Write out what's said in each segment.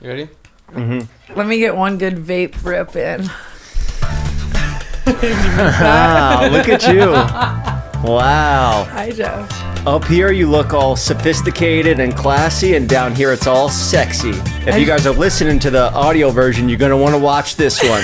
You ready? Mm-hmm. Let me get one good vape rip in. Wow, look at you. Wow. Hi, Jeff. Up here you look all sophisticated and classy, and down here it's all sexy. If you guys are listening to the audio version, you're going to want to watch this one.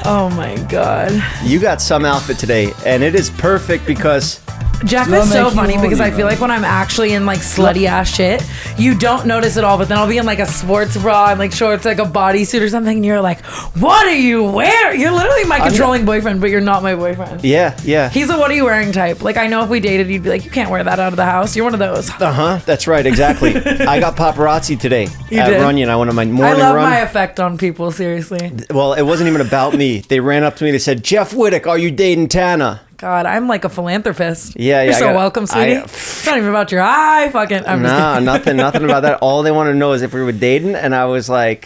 Oh my God. You got some outfit today, and it is perfect because... Jeff is so funny because I feel like when I'm actually in like slutty ass shit, you don't notice it all, but then I'll be in like a sports bra and like shorts, like a bodysuit or something, and you're like, what are you wearing? You're literally my controlling boyfriend, but you're not my boyfriend. Yeah. He's a what are you wearing type. Like, I know if we dated, you'd be like, you can't wear that out of the house. You're one of those. That's right, exactly. I got paparazzi today You at did? Runyon. I went on my morning run. I love my effect on people, seriously. Well, it wasn't even about me. They ran up to me, they said, Jeff Whittick, are you dating TANA? God, I'm like a philanthropist. Yeah. You're so welcome, sweetie. It's not even about your eye. Fucking. I'm just kidding. nothing about that. All they wanted to know is if we were dating, and I was like,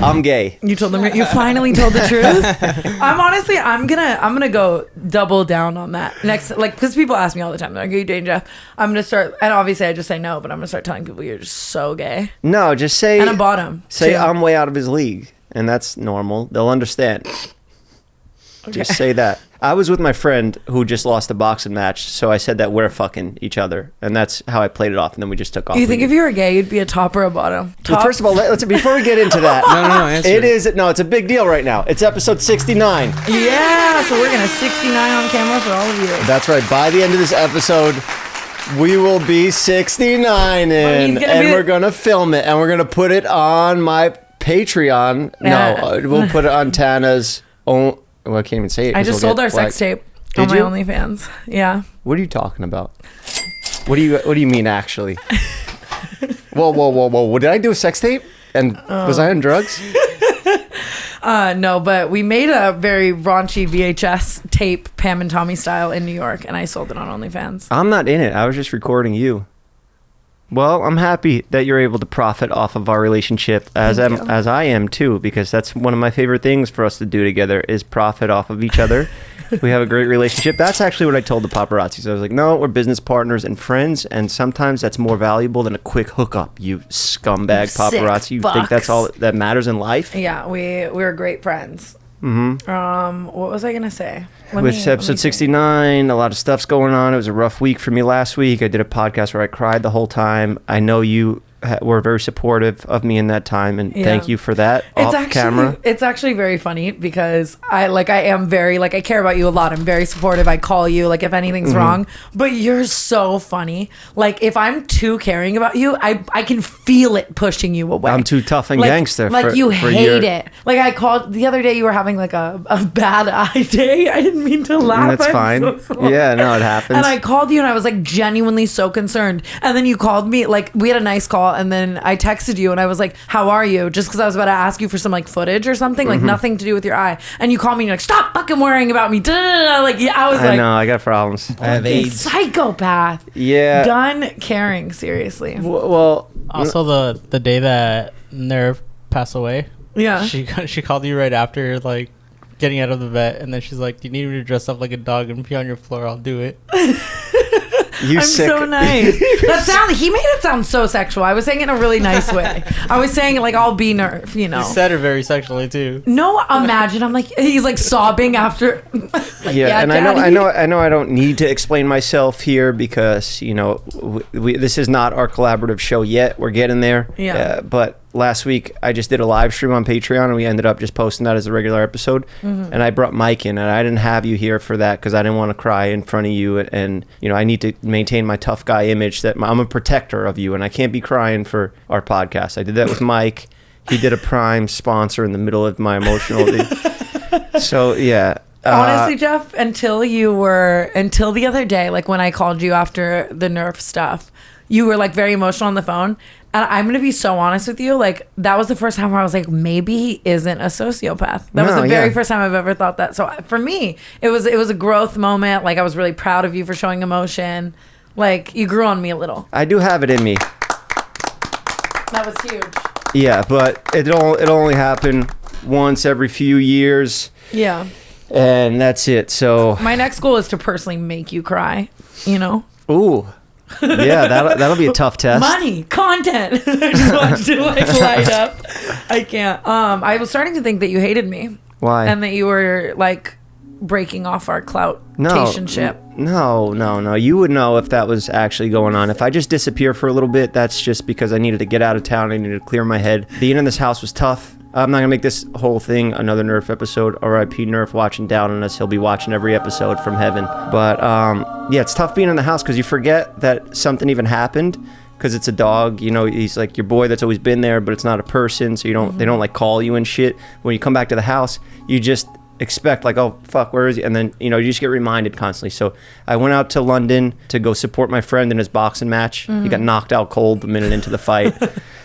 I'm gay. You told them. You finally told the truth. I'm gonna go double down on that next. Like, because people ask me all the time, they're like, are you dating Jeff? I'm gonna start, and obviously I just say no, but I'm gonna start telling people you're just so gay. No, just say. And a bottom. Say too. I'm way out of his league, and that's normal. They'll understand. Okay. Just say that. I was with my friend who just lost a boxing match, so I said that we're fucking each other, and that's how I played it off, and then we just took off. You think if you were gay, you'd be a top or a bottom? Top? Well, first of all, let's before we get into that. No, answer. It's a big deal right now. It's episode 69. Yeah, so we're gonna 69 on camera for all of you. That's right. By the end of this episode, we will be 69 in, and we're gonna film it, and we're gonna put it on my Patreon. No, we'll put it on Tana's own. Well, I can't even say it. I just sold our sex tape on my OnlyFans. Yeah. What are you talking about? What do you mean, actually? Whoa! Did I do a sex tape? And was I on drugs? No, but we made a very raunchy VHS tape, Pam and Tommy style, in New York, and I sold it on OnlyFans. I'm not in it. I was just recording you. Well, I'm happy that you're able to profit off of our relationship, as I am too, because that's one of my favorite things for us to do together is profit off of each other. We have a great relationship. That's actually what I told the paparazzi. So I was like, no, we're business partners and friends, and sometimes that's more valuable than a quick hookup, you scumbag paparazzi. You think that's all that matters in life? Yeah, we're great friends. Mm-hmm. What was I gonna say? With episode 69, a lot of stuff's going on. It was a rough week for me last week. I did a podcast where I cried the whole time. I know you were very supportive of me in that time, and thank you for that. Camera. It's actually very funny because I am very, like, I care about you a lot. I'm very supportive. I call you, like, if anything's wrong, but you're so funny. Like, if I'm too caring about you, I can feel it pushing you away. I'm too tough and gangster. Like, you hate it. Like, I called the other day, you were having like a bad eye day. I didn't mean to laugh. That's fine. Yeah, no, it happens. And I called you and I was like genuinely so concerned. And then you called me, like, we had a nice call. And then I texted you and I was like, how are you? Just because I was about to ask you for some like footage or something, like nothing to do with your eye. And you called me and you're like, stop fucking worrying about me. Like, yeah, I know, I got problems. I have AIDS. Psychopath. Yeah. Done caring, seriously. Well, also the day that Nerve passed away. Yeah. She called you right after, like, getting out of the vet, and then she's like, do you need me to dress up like a dog and pee on your floor? I'll do it. I'm so nice. He made it sound so sexual. I was saying it in a really nice way. I was saying it like, I'll be Nerve, you know. You said it very sexually too. No, imagine I'm like, he's like sobbing after. Like, and Daddy. I know I don't need to explain myself here because, you know, this is not our collaborative show yet. We're getting there. Yeah. But last week I just did a live stream on Patreon, and we ended up just posting that as a regular episode. And I brought Mike in, and I didn't have you here for that because I didn't want to cry in front of you, and you know, I need to maintain my tough guy image that I'm a protector of you, and I can't be crying for our podcast. I did that with Mike. He did a prime sponsor in the middle of my emotional so yeah. Honestly, Jeff, until the other day, like when I called you after the Nerf stuff, you were like very emotional on the phone. And I'm going to be so honest with you. Like, that was the first time where I was like, maybe he isn't a sociopath. That was the very first time I've ever thought that. So for me, it was a growth moment. Like, I was really proud of you for showing emotion. Like, you grew on me a little. I do have it in me. That was huge. Yeah, but it'll only happen once every few years. Yeah. And that's it. So my next goal is to personally make you cry, you know? Ooh. Yeah, that'll be a tough test. Money, content. I just want to like light up. I can't. I was starting to think that you hated me. Why? And that you were like breaking off our clout relationship. No. You would know if that was actually going on. If I just disappear for a little bit, that's just because I needed to get out of town. I needed to clear my head. Being in this house was tough. I'm not gonna make this whole thing another Nerf episode. R.I.P. Nerf watching down on us. He'll be watching every episode from heaven. But yeah, it's tough being in the house because you forget that something even happened. Because it's a dog, you know, he's like your boy that's always been there, but it's not a person, so they don't like call you and shit. When you come back to the house, you just expect like, oh fuck, where is he? And then, you know, you just get reminded constantly. So I went out to London to go support my friend in his boxing match. He got knocked out cold a minute into the fight.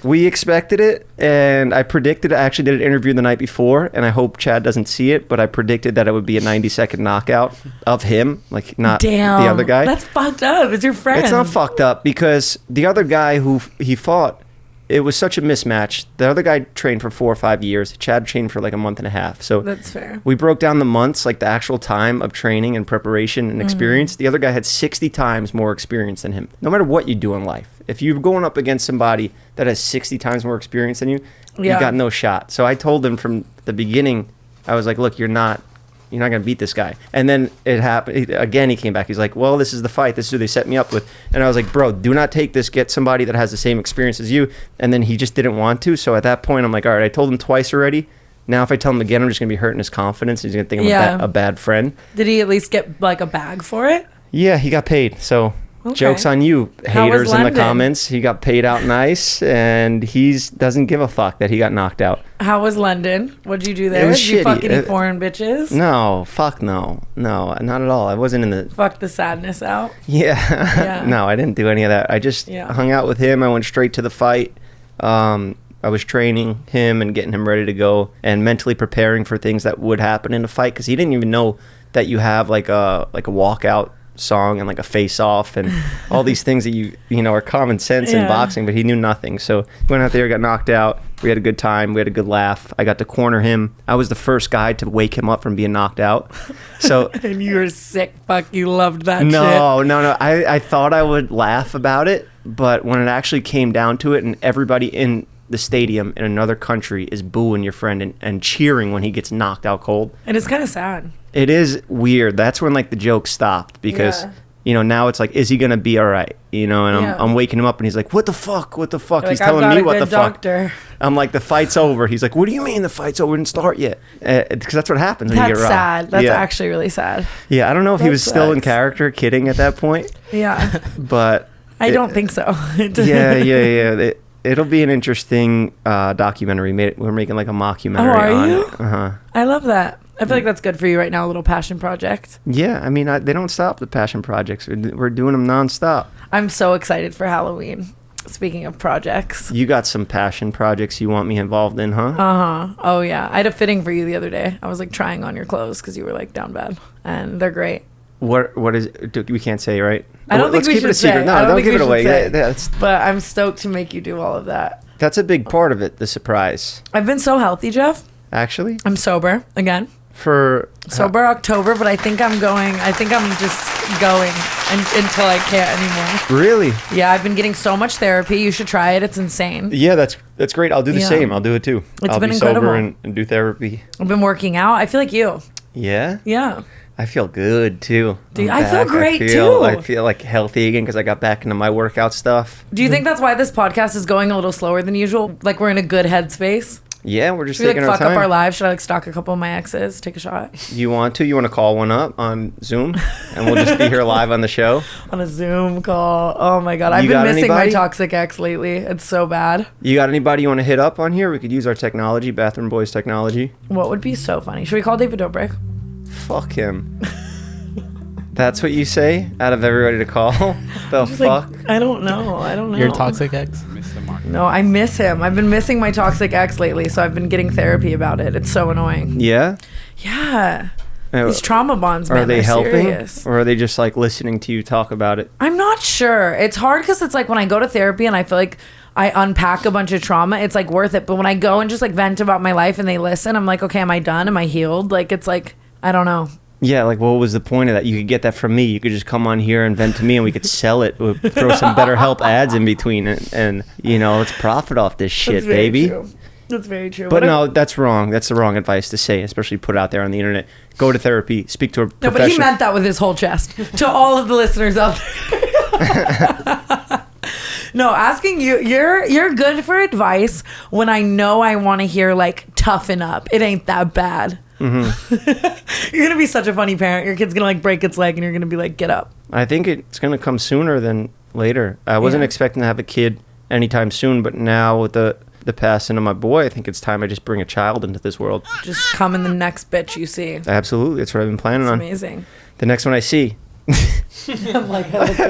We expected it, and I predicted, I actually did an interview the night before, and I hope Chad doesn't see it, but I predicted that it would be a 90-second knockout of him, like not the other guy. That's fucked up. It's your friend. It's not fucked up because the other guy who he fought, it was such a mismatch. The other guy trained for 4 or 5 years. Chad trained for like a month and a half. So that's fair. We broke down the months, like the actual time of training and preparation and experience. The other guy had 60 times more experience than him. No matter what you do in life, if you're going up against somebody that has 60 times more experience than you, you got no shot. So I told him from the beginning, I was like, look, you're not going to beat this guy. And then it happened. Again, he came back. He's like, well, this is the fight. This is who they set me up with. And I was like, bro, do not take this. Get somebody that has the same experience as you. And then he just didn't want to. So at that point, I'm like, all right, I told him twice already. Now if I tell him again, I'm just going to be hurting his confidence. He's going to think I'm a bad friend. Did he at least get like a bag for it? Yeah, he got paid. So joke's on you, haters in the comments. He got paid out nice, and doesn't give a fuck that he got knocked out. How was London? What'd you do there? It was Did you shitty. fuck any foreign bitches? No, fuck no. No, not at all. I wasn't in the... Fuck the sadness out? Yeah. No, I didn't do any of that. I just hung out with him. I went straight to the fight. I was training him and getting him ready to go and mentally preparing for things that would happen in a fight because he didn't even know that you have like a walkout song and like a face off and all these things that you know are common sense in boxing, but he knew nothing. So went out there, got knocked out. We had a good time. We had a good laugh. I got to corner him. I was the first guy to wake him up from being knocked out. So and you were sick. Fuck, you loved that shit. No. I thought I would laugh about it, but when it actually came down to it and everybody in the stadium in another country is booing your friend and cheering when he gets knocked out cold. And it's kind of sad. It is weird. That's when like the joke stopped because you know, now it's like, is he gonna be all right? You know, and I'm waking him up and he's like, what the fuck? What the fuck? Like, he's telling me what the doctor. fuck. I'm like, the fight's over. He's like, what do you mean the fight's over? It didn't start yet. Because that's what happens when you get robbed. That's sad. That's actually really sad. Yeah, I don't know if he was still in character, kidding at that point. Yeah. But I don't think so. yeah. It'll be an interesting documentary. We're making like a mockumentary on it. Uh-huh. I love that. I feel like that's good for you right now, a little passion project. Yeah, I mean, they don't stop the passion projects. We're doing them nonstop. I'm so excited for Halloween. Speaking of projects. You got some passion projects you want me involved in, huh? Uh-huh. Oh, yeah. I had a fitting for you the other day. I was like trying on your clothes because you were like down bad. And they're great. What is it? We can't say, right? I don't think we should say. No, don't give it away. But I'm stoked to make you do all of that. That's a big part of it, the surprise. I've been so healthy, Jeff. Actually? I'm sober again. Sober October, but I think I'm just going until I can't anymore. Really? Yeah, I've been getting so much therapy. You should try it. It's insane. Yeah, that's great. I'll do the same. I'll do it too. I'll be incredible. sober and do therapy. I've been working out. I feel like you. Yeah? Yeah. I feel good too. Dude, I feel great too. I feel like healthy again because I got back into my workout stuff. Do you think that's why this podcast is going a little slower than usual? Like we're in a good headspace? Yeah, we're just taking our time. Fuck up our lives? Should I stalk a couple of my exes? Take a shot? You want to? You want to call one up on Zoom? And we'll just be here live on the show? On a Zoom call. Oh my God. I've been missing my toxic ex lately. It's so bad. You got anybody you want to hit up on here? We could use our technology, Bathroom Boys technology. What would be so funny? Should we call David Dobrik? Fuck him. That's what you say out of everybody to call? The fuck? Like, I don't know. Your toxic ex? No, I miss him. I've been missing my toxic ex lately, so I've been getting therapy about it. It's so annoying. Yeah? Yeah. These trauma bonds, man, are they helping? Serious. Or are they just like listening to you talk about it? I'm not sure. It's hard because it's like when I go to therapy and I feel like I unpack a bunch of trauma, it's like worth it. But when I go and just like vent about my life and they listen, I'm like, okay, am I done? Am I healed? Like, it's like, I don't know. Yeah, like what was the point of that? You could get that from me. You could just come on here and vent to me, and we could sell it. We'll throw some BetterHelp ads in between, and let's profit off this shit, That's very baby. true. That's very true. But no, that's wrong. That's the wrong advice to say, especially put out there on the internet. Go to therapy. Speak to a professional. No, but he meant that with his whole chest. To all of the listeners out there. No, asking you're good for advice when I know I want to hear like toughen up. It ain't that bad. Mm-hmm. You're gonna be such a funny parent. Your kid's gonna like break its leg, and you're gonna be like, get up. I think it's gonna come sooner than later. I wasn't expecting to have a kid anytime soon, but now with the passing of my boy, I think it's time I just bring a child into this world. Just come in the next bitch you see. Absolutely, that's what I've been planning on. Amazing. The next one I see. I'm like, I look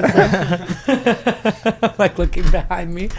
I'm like looking behind me.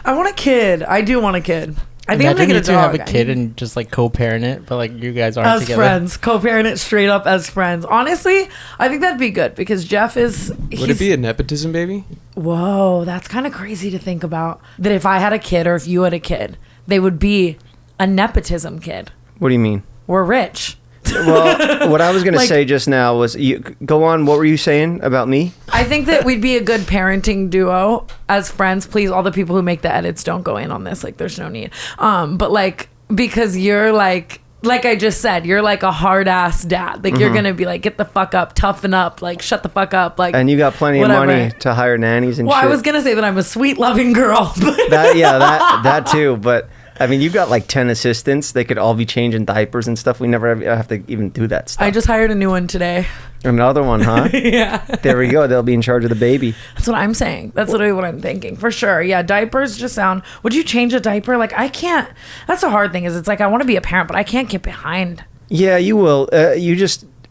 I want a kid. I do want a kid. I think I'm Imagine gonna you get two a dog. have a kid and just like co-parent it, but like you guys aren't as together. friends, co-parent it straight up as friends. Honestly, I think that'd be good because Jeff is. Would it be a nepotism baby? Whoa, that's kind of crazy to think about. That if I had a kid or if you had a kid, they would be a nepotism kid. What do you mean? We're rich. Well, what I was going to say just now was, go on, what were you saying about me? I think that we'd be a good parenting duo as friends. Please, all the people who make the edits, don't go in on this. Like, there's no need. But like, because you're like I just said, you're like a hard ass dad. Like, you're going to be like, get the fuck up, toughen up, like, shut the fuck up. Like, and you got plenty of money to hire nannies and shit. Well, I was going to say that I'm a sweet, loving girl. But that too. But I mean, you got like 10 assistants. They could all be changing diapers and stuff. We never have to even do that stuff. I just hired a new one today. Another one, huh? Yeah. There we go. They'll be in charge of the baby. That's what I'm saying. That's literally what I'm thinking. For sure. Yeah, diapers just sound... Would you change a diaper? Like, I can't... That's the hard thing is it's like, I want to be a parent, but I can't get behind. Yeah, you will.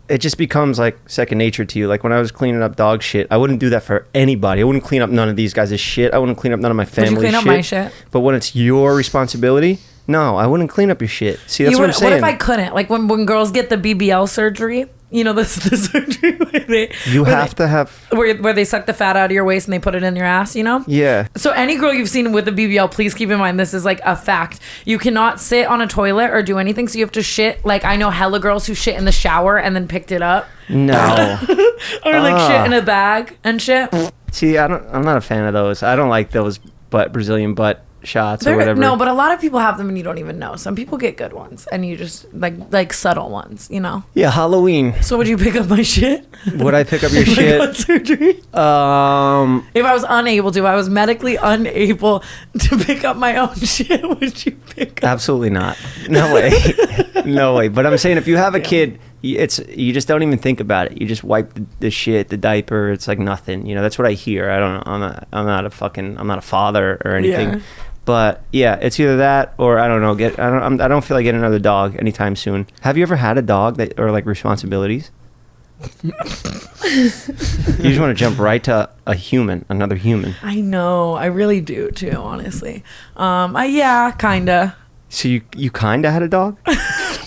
It just becomes like second nature to you. Like when I was cleaning up dog shit, I wouldn't do that for anybody. I wouldn't clean up none of these guys' shit. I wouldn't clean up none of my family's shit. Would you clean up my shit? But when it's your responsibility... No, I wouldn't clean up your shit. See, that's what I'm saying. What if I couldn't? Like when girls get the BBL surgery, you know, the surgery where they suck the fat out of your waist and they put it in your ass, you know? Yeah. So any girl you've seen with a BBL, please keep in mind this is like a fact. You cannot sit on a toilet or do anything, so you have to shit. Like I know hella girls who shit in the shower and then picked it up. No. Or like shit in a bag and shit. See, I'm not a fan of those. I don't like those Brazilian butt shots or whatever. No, but a lot of people have them and you don't even know. Some people get good ones and you just like subtle ones, you know? Yeah, Halloween. So would you pick up my shit? Would I pick up your shit? Surgery? If I was unable to, I was medically unable to pick up my own shit, would you pick up? Absolutely not. No way. No way. But I'm saying if you have a kid, you just don't even think about it. You just wipe the shit, the diaper. It's like nothing. You know, that's what I hear. I don't know. I'm not a father or anything. Yeah. But yeah, it's either that or I don't know. I don't feel like getting another dog anytime soon. Have you ever had a dog or like responsibilities? You just want to jump right to another human. I know. I really do too, honestly. Yeah, kinda. So you kinda had a dog?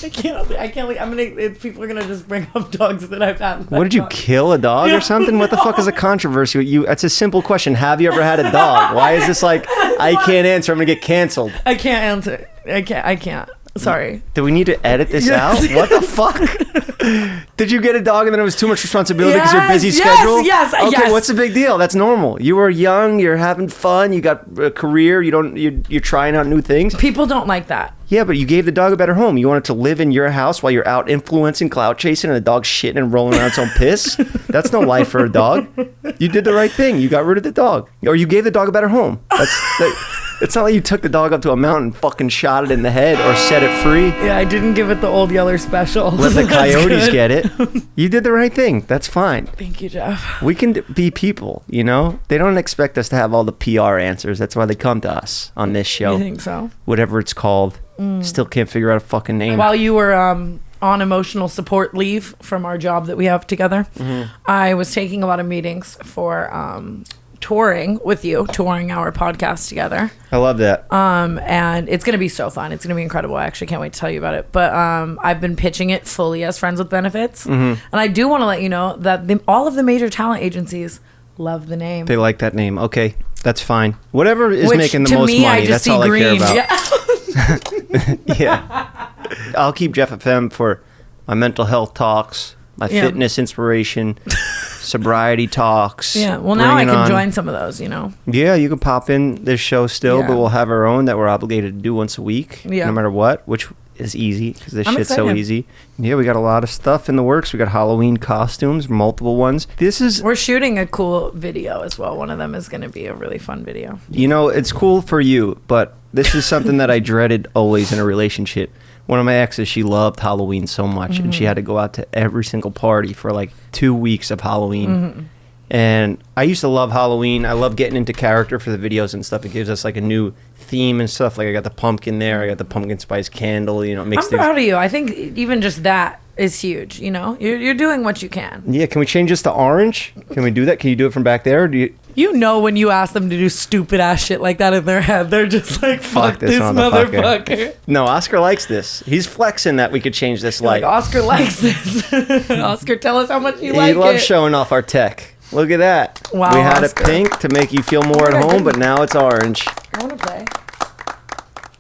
I can't. People are gonna just bring up dogs that I've had. What did you kill a dog or something? What the fuck is a controversy? That's a simple question. Have you ever had a dog? Why is this like I can't answer? I'm gonna get canceled. I can't answer. I can't. Sorry. Do we need to edit this out? What the fuck? Did you get a dog and then it was too much responsibility because your busy schedule? Yes. Okay, what's the big deal? That's normal. You were young. You're having fun. You got a career. You're trying out new things. People don't like that. Yeah, but you gave the dog a better home. You want it to live in your house while you're out influencing, clout chasing, and the dog's shitting and rolling around its own piss. That's no life for a dog. You did the right thing. You got rid of the dog, or you gave the dog a better home. It's not like you took the dog up to a mountain and fucking shot it in the head or set it free. Yeah, I didn't give it the old Yeller special. Let the coyotes get it. You did the right thing. That's fine. Thank you, Jeff. We can be people, you know? They don't expect us to have all the PR answers. That's why they come to us on this show. You think so? Whatever it's called. Still can't figure out a fucking name. While you were on emotional support leave from our job that we have together, I was taking a lot of meetings for touring with you, touring our podcast together. I love that. And it's going to be so fun. It's going to be incredible. I actually can't wait to tell you about it. But I've been pitching it fully as Friends with Benefits. And I do want to let you know that all of the major talent agencies love the name. They like that name. Okay, that's fine. Whatever is making the most money, that's all I care about. Yeah. Yeah. I'll keep Jeff FM for my mental health talks, my fitness inspiration, sobriety talks. Yeah. Well, now I bringing can on- join some of those, you know? Yeah, you can pop in this show still, Yeah. but we'll have our own that we're obligated to do once a week, Yeah. no matter what, which is easy because this I'm shit's so excited. easy. Yeah, we got a lot of stuff in the works. We got Halloween costumes, multiple ones. This is, We're shooting a cool video as well. One of them is going to be a really fun video. you know, it's cool for you, but this is something that I dreaded always in a relationship. One of my exes, she loved Halloween so much, and she had to go out to every single party for like 2 weeks of Halloween. And I used to love Halloween. I love getting into character for the videos and stuff. It gives us like a new theme and stuff. Like I got the pumpkin there. I got the pumpkin spice candle. You know, it makes I'm things. proud of you. I think even just that is huge, you know? You're doing what you can. Yeah, can we change this to orange? Can we do that? Can you do it from back there? Or do you? You know when you ask them to do stupid ass shit like that in their head, they're just like, fuck this this motherfucker." motherfucker. No, Oscar likes this. He's flexing that we could change this Like, light. Oscar likes this. Oscar, tell us how much you He like loves it. showing off our tech. Look at that. Wow, we had Oscar. it pink to make you feel more at my home, but goodness. now it's orange. I want to play.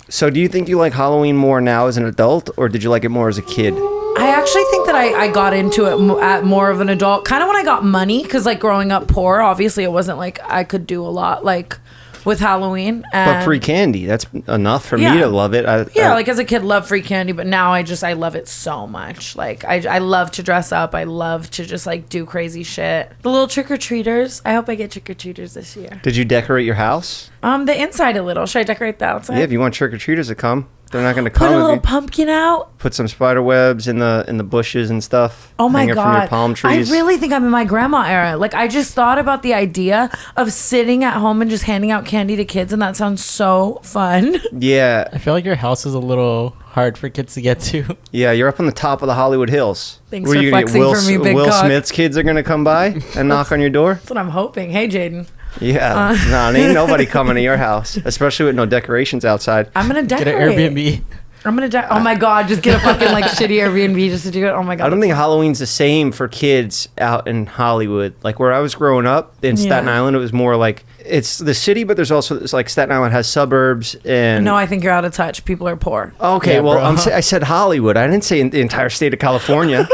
So do you think you like Halloween more now as an adult, or did you like it more as a kid? I actually think that I got into it at more of an adult, kind of when I got money, because like growing up poor, obviously it wasn't like I could do a lot like with Halloween. But And free candy, that's enough for Yeah. me to love it. yeah, like as a kid, love free candy, but now I love it so much. Like I love to dress up. I love to just like do crazy shit. The little trick or treaters. I hope I get trick or treaters this year. Did you decorate your house? The inside a little. Should I decorate the outside? Yeah, if you want trick or treaters to come, they're not going to Put come. a if little you pumpkin out. put some spider webs in the bushes and stuff. Oh my hang it from god! your palm trees. I really think I'm in my grandma era. Like I just thought about the idea of sitting at home and just handing out candy to kids, and that sounds so fun. Yeah, I feel like your house is a little hard for kids to get to. yeah, you're up on the top of the Hollywood Hills. Thanks Where for you gonna get flexing for me, big Will cock. Smith's kids are gonna come by and knock on your door. That's what I'm hoping. Hey, Jaden, Yeah, no, ain't nobody coming to your house, especially with no decorations outside. I'm gonna Get decorate. an Airbnb. I'm gonna. Oh my god! Just get a fucking like shitty Airbnb just to do it. Oh my god! I don't that's think Halloween's the same for kids out in Hollywood. Like where I was growing up in Staten Yeah. Island, it was more like it's the city, but there's also it's like Staten Island has suburbs and. No, I think you're out of touch. People are poor. Okay, Yeah, well, bro. I said Hollywood. I didn't say in the entire state of California.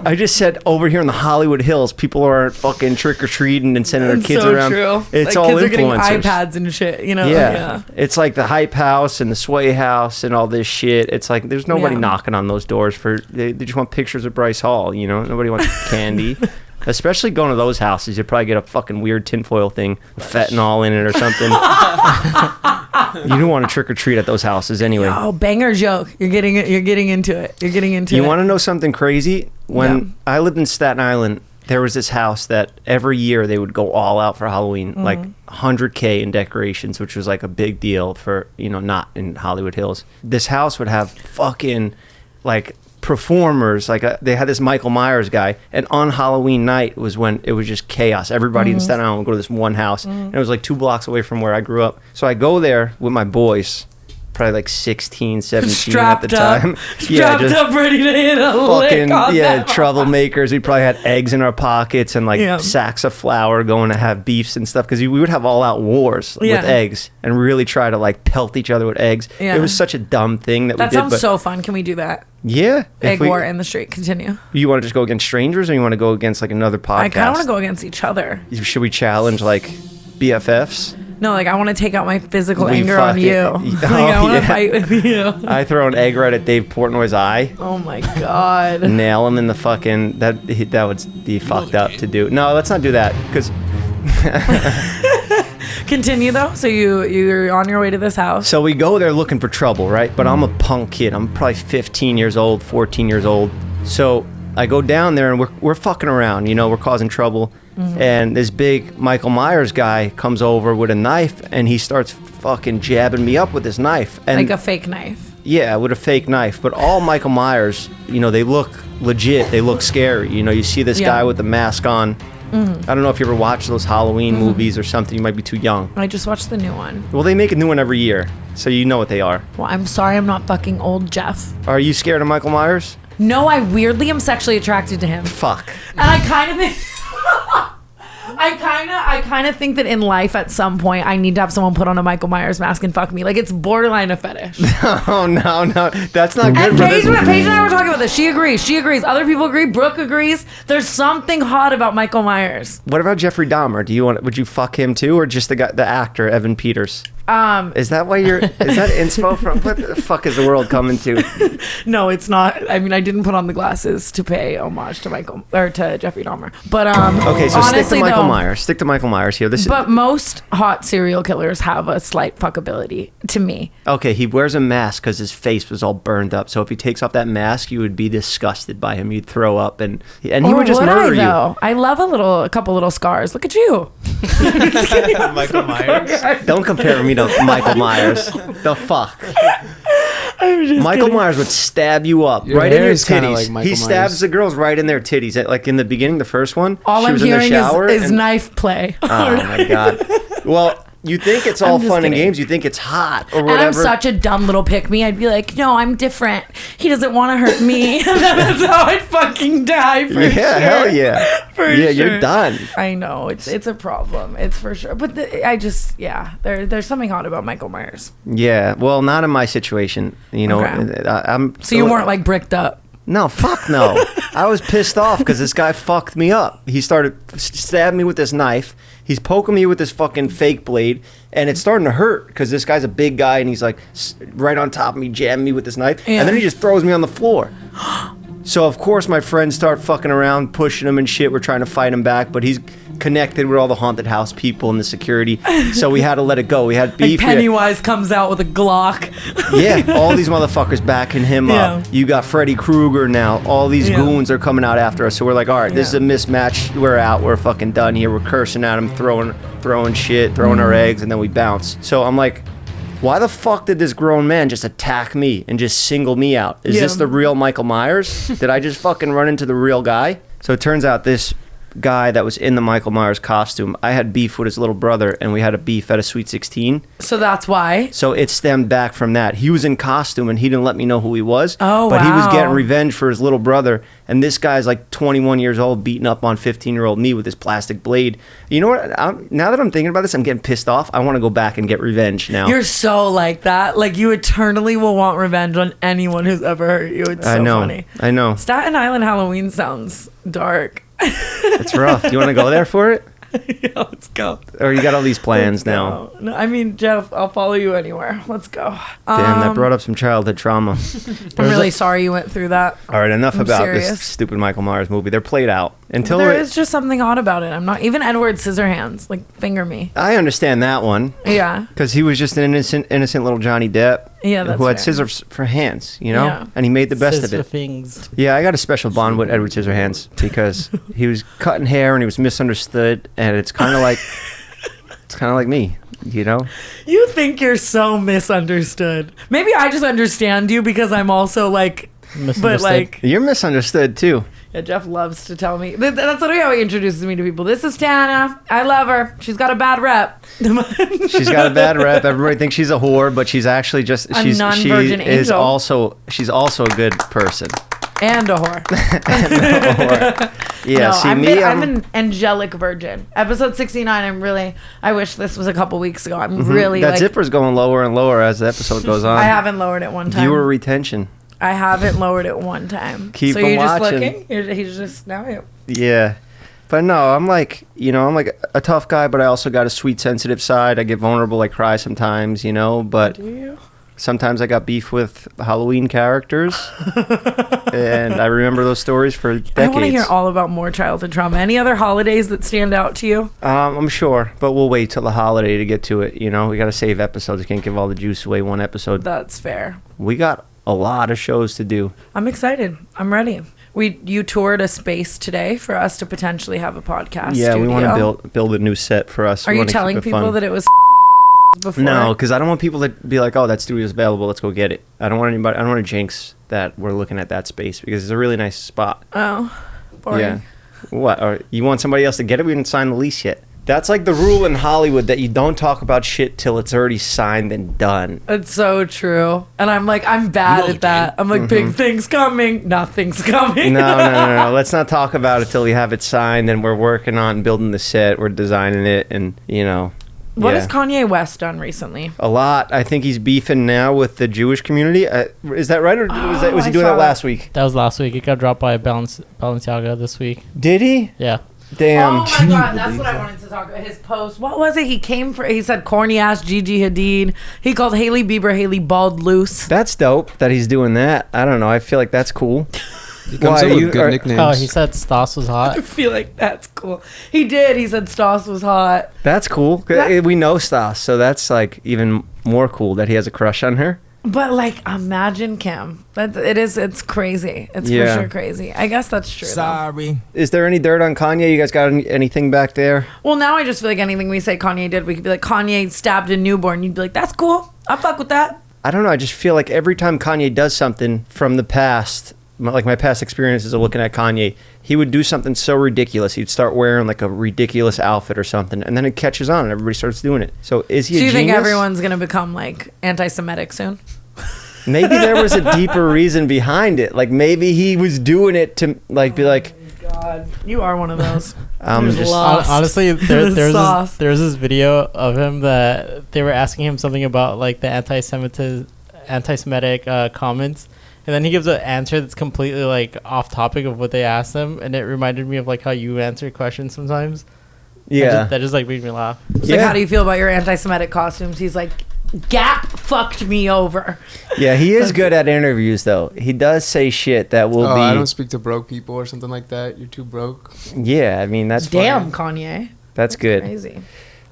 I just said over here in the Hollywood Hills, people are fucking trick or treating and sending their It's kids so around. true. It's like, all kids are getting influencers. iPads and shit. You know? Yeah. It's like the Hype House and the Sway House and all this shit. It's like there's nobody Yeah. knocking on those doors for they just want pictures of Bryce Hall. You know, nobody wants candy. Especially going to those houses, you'd probably get a fucking weird tinfoil thing with fentanyl in it or something. You don't want to trick or treat at those houses anyway. Oh, banger joke! You're getting it. You're getting into it. You're getting into it. You want to know something crazy? When Yeah. I lived in Staten Island, there was this house that every year they would go all out for Halloween, Mm-hmm. like 100K in decorations, which was like a big deal for, you know, not in Hollywood Hills. This house would have fucking like performers, like they had this Michael Myers guy, and on Halloween night was when it was just chaos. Everybody Mm-hmm. in Staten Island would go to this one house, and it was like 2 blocks away from where I grew up. So I go there with my boys, probably like 16, 17 strapped at the up, time. strapped just up, ready to hit a fucking lick on that. troublemakers. We probably had eggs in our pockets and like Yeah. sacks of flour going to have beefs and stuff because we would have all out wars Yeah. with eggs and really try to like pelt each other with eggs. Yeah. It was such a dumb thing that That we did. sounds But so fun. Can we do that? yeah, Egg war in the street. Continue. you want to just go against strangers or you want to go against like another podcast? I kind of want to go against each other. Should we challenge like BFFs? No, like I want to take out my physical We anger on fucking- you. Oh, Like I want to yeah. fight with you. I throw an egg right at Dave Portnoy's eye. Oh my god. Nail him in the fucking that would be fucked up to do. No, let's not do that because Continue though. So you're on your way to this house. so we go there looking for trouble, right? But I'm a punk kid. I'm probably 15 years old, 14 years old. So I go down there and we're fucking around, you know, we're causing trouble. And this big Michael Myers guy comes over with a knife and he starts fucking jabbing me up with his knife. And Like a fake knife. yeah, with a fake knife. But all Michael Myers, you know, they look legit. They look scary. You know, you see this Yeah. guy with the mask on. I don't know if you ever watched those Halloween movies or something. You might be too young. I just watched the new one. Well, they make a new one every year, so you know what they are. Well, I'm sorry I'm not fucking old Jeff. Are you scared of Michael Myers? No, I weirdly am sexually attracted to him. Fuck. And I kind of I kind of think that in life at some point I need to have someone put on a Michael Myers mask and fuck me. Like it's borderline a fetish. Oh no, that's not good. And For Paige this. and I were talking about this. She agrees. Other people agree. Brooke agrees. There's something hot about Michael Myers. What about Jeffrey Dahmer? Would you fuck him too, or just the actor Evan Peters? Is that why is that inspo from what the fuck is the world coming to? No, it's not. I mean, I didn't put on the glasses to pay homage to to Jeffrey Dahmer. But okay, so honestly, stick to Michael Myers. Stick to Michael Myers here. But most hot serial killers have a slight fuckability to me. Okay, he wears a mask because his face was all burned up. So if he takes off that mask, you would be disgusted by him. You'd throw up, and he would just murder you. I love a couple little scars. Look at you. Michael Myers. Don't compare me to Michael Myers. The fuck. Michael Myers would stab you up right in your titties. Like he stabs the girls right in their titties. Like in the beginning, the first one, all she I'm was in the hearing shower is and- knife play. Oh my god. Well, you think it's all I'm just fun and kidding. games. You think it's hot or And whatever. I'm such a dumb little pick me. I'd be like, no, I'm different. He doesn't want to hurt me. And that's how I'd fucking die for sure. Yeah, hell yeah. For Yeah, sure. you're done. I know it's a problem. It's for sure. But there's something hot about Michael Myers. Yeah, well, not in my situation. You know, Okay. I'm. So you weren't like bricked up. No, fuck no. I was pissed off because this guy fucked me up. He started stabbing me with this knife. He's poking me with this fucking fake blade, and it's starting to hurt because this guy's a big guy, and he's like right on top of me, jamming me with this knife, Yeah. and then he just throws me on the floor. So of course my friends start fucking around, pushing him and shit. We're trying to fight him back, but he's connected with all the haunted house people and the security. So we had to let it go. We had Like beef. Pennywise comes out with a Glock. Yeah, all these motherfuckers backing him Yeah. up. You got Freddy Krueger now. All these Yeah. goons are coming out after us. So we're like, all right, this is Yeah. a mismatch. We're out. We're fucking done here. We're cursing at him, throwing shit, throwing our eggs, and then we bounce. So I'm like, why the fuck did this grown man just attack me and just single me out? Is Yeah. this the real Michael Myers? Did I just fucking run into the real guy? So it turns out this guy that was in the Michael Myers costume, I had beef with his little brother, and we had a beef at a Sweet 16. So that's why. So it stemmed back from that. He was in costume, and he didn't let me know who he was. Oh, But he was wow. getting revenge for his little brother, and this guy's like 21 years old, beating up on 15-year-old me with his plastic blade. You know what? Now that I'm thinking about this, I'm getting pissed off. I want to go back and get revenge now. You're so like that. Like you eternally will want revenge on anyone who's ever hurt you. It's so I know. funny. I know. Staten Island Halloween sounds dark. It's rough. You want to go there for it? Yeah, let's go. Or you got all these plans Let's now? go. No, I mean, Jeff, I'll follow you anywhere. Let's go. Damn, that brought up some childhood trauma. I'm really sorry you went through that. All right, enough I'm about this serious. stupid Michael Myers movie. They're played out. Until There it- is just something odd about it. I'm not even Edward Scissorhands. Like finger me. I understand that one. Yeah. Because he was just an innocent little Johnny Depp. Yeah, that's who had fair. scissors for hands, you know? Yeah. And he made the best of it. Things. Yeah, I got a special bond with Edward Scissorhands because he was cutting hair and he was misunderstood, and it's kind of like me, you know? You think you're so misunderstood. Maybe I just understand you because I'm also like, but Misunderstood. like, You're misunderstood too. yeah, Jeff loves to tell me. That's literally how he introduces me to people. This is Tana. I love her. She's got a bad rep. She's got a bad rep. Everybody thinks she's a whore, but she's actually just A non-virgin angel. she's also a good person. And a whore. Yeah, No, see I'm me, I'm an angelic virgin. Episode 69. I wish this was a couple weeks ago. I'm really that like. zipper's going lower and lower as the episode goes on. I haven't lowered it one time. Viewer retention. I haven't lowered it one time. Keep so 'em you're just watching. looking. He's just now. Yeah. But no, I'm like a tough guy, but I also got a sweet, sensitive side. I get vulnerable, I cry sometimes, you know, but Do you? sometimes I got beef with Halloween characters, and I remember those stories for decades. I want to hear all about more childhood trauma. Any other holidays that stand out to you? I'm sure, but we'll wait till the holiday to get to it, you know? We got to save episodes. We can't give all the juice away one episode. That's fair. We got a lot of shows to do. I'm excited. I'm ready. You toured a space today for us to potentially have a podcast. Yeah, we want studio. to build a new set for us. Are We you wanna keep telling it people fun. that it was before? No, because I don't want people to be like, "Oh, that studio's available. Let's go get it." I don't want anybody. I don't want to jinx that we're looking at that space because it's a really nice spot. Oh, boring. Yeah. What? Or you want somebody else to get it? We didn't sign the lease yet. That's like the rule in Hollywood that you don't talk about shit till it's already signed and done. It's so true. And I'm like, I'm bad at that. I'm like, big things coming. Nothing's coming. No. Let's not talk about it till we have it signed and we're working on building the set. We're designing it and, you know. What has Kanye West done recently? A lot. I think he's beefing now with the Jewish community. Is that right? Or was he doing that last week? That was last week. It got dropped by Balenciaga this week. Did he? Yeah. Damn. Oh my god, that's what I wanted to talk about. His post. What was it? He said corny ass Gigi Hadid. He called Hailey Bieber Hailey Bald Loose. That's dope that he's doing that. I don't know. I feel like that's cool. He comes up with good nicknames. Oh, he said Stas was hot. I feel like that's cool. He did. He said Stas was hot. That's cool. We know Stas, so that's like even more cool that he has a crush on her. But like, imagine Kim. It's crazy. It's for sure crazy. I guess that's true. Sorry. Is there any dirt on Kanye? You guys got anything back there? Well, now I just feel like anything we say Kanye did, we could be like, Kanye stabbed a newborn. You'd be like, that's cool. I fuck with that. I don't know. I just feel like every time Kanye does something from the past, like my past experiences of looking at Kanye, he would do something so ridiculous. He'd start wearing like a ridiculous outfit or something, and then it catches on and everybody starts doing it. So is he a genius? Do you think everyone's going to become like anti-Semitic soon? Maybe there was a deeper reason behind it. Like maybe he was doing it to like be like, oh God, you are one of those. I'm just lost. Honestly, there's this video of him that they were asking him something about like the anti-Semitic comments. And then he gives an answer that's completely like off topic of what they asked him, and it reminded me of like how you answer questions sometimes. Yeah, that just like made me laugh. It's like, how do you feel about your anti-Semitic costumes? He's like, Gap fucked me over. Yeah, he is good at interviews though. He does say shit that will be. I don't speak to broke people or something like that. You're too broke. Yeah, I mean that's damn fine. Kanye. That's good. Crazy.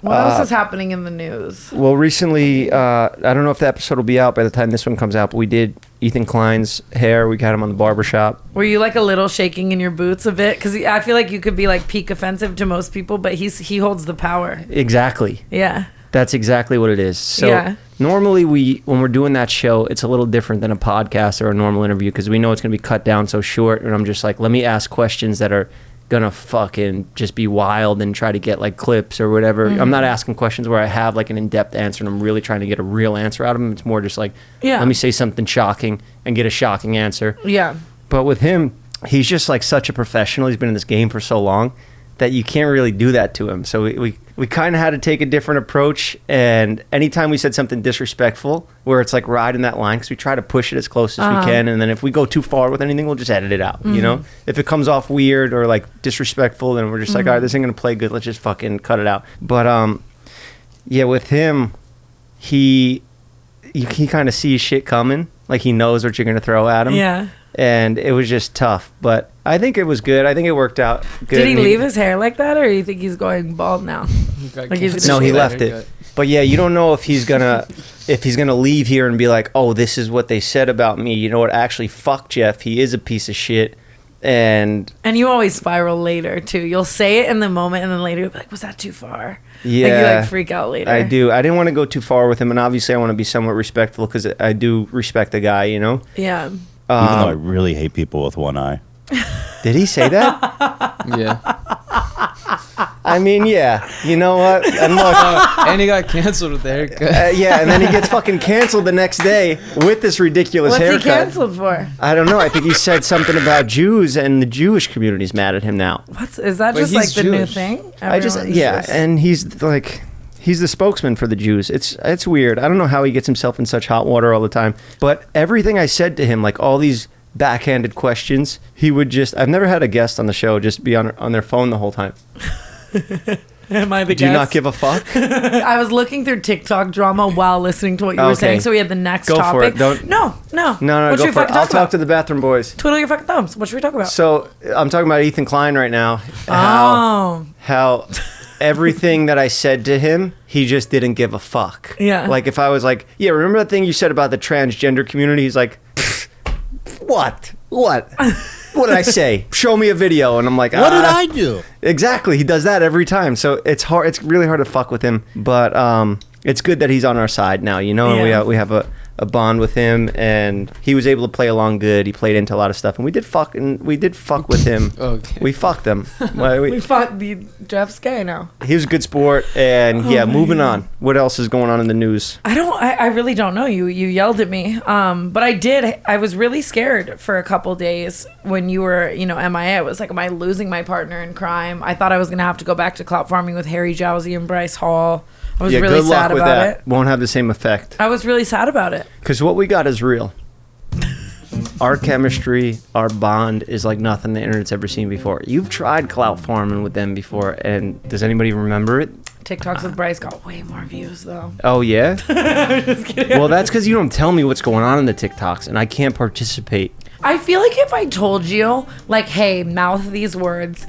What else is happening in the news? Well, recently, I don't know if the episode will be out by the time this one comes out, but we did Ethan Klein's hair. We got him on the barbershop. Were you like a little shaking in your boots a bit? Because I feel like you could be like peak offensive to most people, but he holds the power. Exactly. Yeah. That's exactly what it is. So normally when we're doing that show, it's a little different than a podcast or a normal interview because we know it's going to be cut down so short. And I'm just like, let me ask questions that are gonna fucking just be wild and try to get like clips or whatever. I'm not asking questions where I have like an in-depth answer and I'm really trying to get a real answer out of him. It's more just like, let me say something shocking and get a shocking answer. Yeah. But with him, he's just like such a professional. He's been in this game for so long that you can't really do that to him. So we kind of had to take a different approach. And anytime we said something disrespectful, where it's like riding that line, because we try to push it as close as we can. And then if we go too far with anything, we'll just edit it out. You know, if it comes off weird or like disrespectful, then we're just like, all right, this ain't gonna play good. Let's just fucking cut it out. But yeah, with him, he kind of sees shit coming. Like he knows what you're gonna throw at him. Yeah. And it was just tough, but I think it was good. I think it worked out good. Did he leave his hair like that, or you think he's going bald now? No, he left it. But yeah, you don't know if he's gonna leave here and be like, oh, this is what they said about me. You know what? Actually, fuck Jeff. He is a piece of shit. And you always spiral later too. You'll say it in the moment, and then later you'll be like, was that too far? Yeah, like you like freak out later. I do. I didn't want to go too far with him, and obviously I want to be somewhat respectful because I do respect the guy. You know. Yeah. Even though I really hate people with one eye. Did he say that? Yeah. I mean, yeah. You know what? And look, and he got canceled with the haircut. yeah, and then he gets fucking canceled the next day with this ridiculous haircut. What's he canceled for? I don't know. I think he said something about Jews, and the Jewish community's mad at him now. Is that just like the new thing? And he's like. He's the spokesman for the Jews. It's weird. I don't know how he gets himself in such hot water all the time. But everything I said to him, like all these backhanded questions, he would just... I've never had a guest on the show just be on their phone the whole time. Am I the guest? Do you not give a fuck? I was looking through TikTok drama while listening to what you were saying, so we had the next topic. Go for it. No, go for it. I'll talk to the bathroom boys. Twiddle your fucking thumbs. What should we talk about? So I'm talking about Ethan Klein right now. How everything that I said to him, he just didn't give a fuck. Yeah. Like if I was like, yeah, remember that thing you said about the transgender community? He's like, what? What did I say? Show me a video. And I'm like, what did I do? Exactly. He does that every time. So it's hard. It's really hard to fuck with him. But it's good that he's on our side now, you know? Yeah. And we have a a bond with him, and he was able to play along good. He played into a lot of stuff, and we did fuck with him. Okay. We fucked him. We fought Jeff's gay now. He was a good sport, and moving on. What else is going on in the news? I really don't know. You yelled at me. But I was really scared for a couple days when you were, MIA. I was like, am I losing my partner in crime? I thought I was going to have to go back to clout farming with Harry Jowsey and Bryce Hall. I was really sad about it. Won't have the same effect. I was really sad about it. Because what we got is real. Our chemistry, our bond is like nothing the internet's ever seen before. You've tried clout farming with them before, and does anybody remember it? TikToks with Bryce got way more views, though. Oh, yeah? I'm just kidding. Well, that's because you don't tell me what's going on in the TikToks, and I can't participate. I feel like if I told you, like, hey, mouth these words,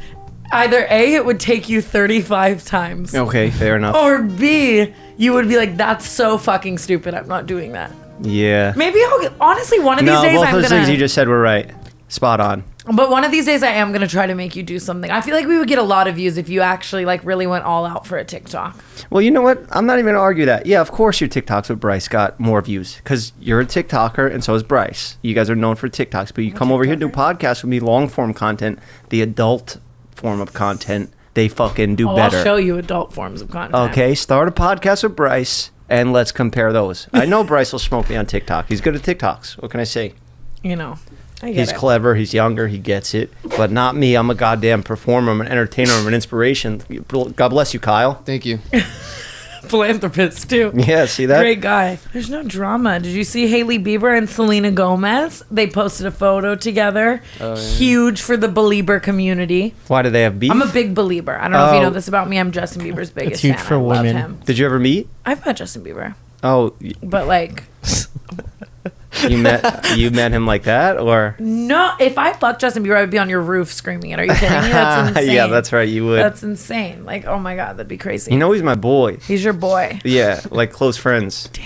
either A, it would take you 35 times. Okay, fair enough. Or B, you would be like, that's so fucking stupid. I'm not doing that. Yeah. Maybe honestly, one of these days both I'm those gonna. things you just said were right. Spot on. But one of these days I am gonna try to make you do something. I feel like we would get a lot of views if you actually like really went all out for a TikTok. Well, you know what? I'm not even gonna argue that. Yeah, of course your TikToks with Bryce got more views because you're a TikToker and so is Bryce. You guys are known for TikToks, but you come over here to do podcasts with me, long form content, the adult form of content. They fucking do better. I'll show you adult forms of content. Okay, start a podcast with Bryce and let's compare those. I know Bryce will smoke me on TikTok. He's good at TikToks. What can I say? He's clever. He's younger. He gets it. But not me. I'm a goddamn performer. I'm an entertainer. I'm an inspiration. God bless you, Kyle. Thank you. Philanthropist too. Yeah, see that? Great guy. There's no drama. Did you see Hailey Bieber and Selena Gomez? They posted a photo together. Oh, yeah. Huge for the Belieber community. Why do they have beef? I'm a big Belieber. I don't know if you know this about me. I'm Justin Bieber's biggest huge fan. for I love women. him. Did you ever meet? I've met Justin Bieber, Oh, but like, you met him like that, or? no. If I fucked Justin Bieber, I would be on your roof screaming it. Are you kidding me? That's insane. Yeah, that's right. You would. That's insane. Like, oh my god, that'd be crazy. You know, he's my boy. He's your boy. Yeah, like close friends. Damn.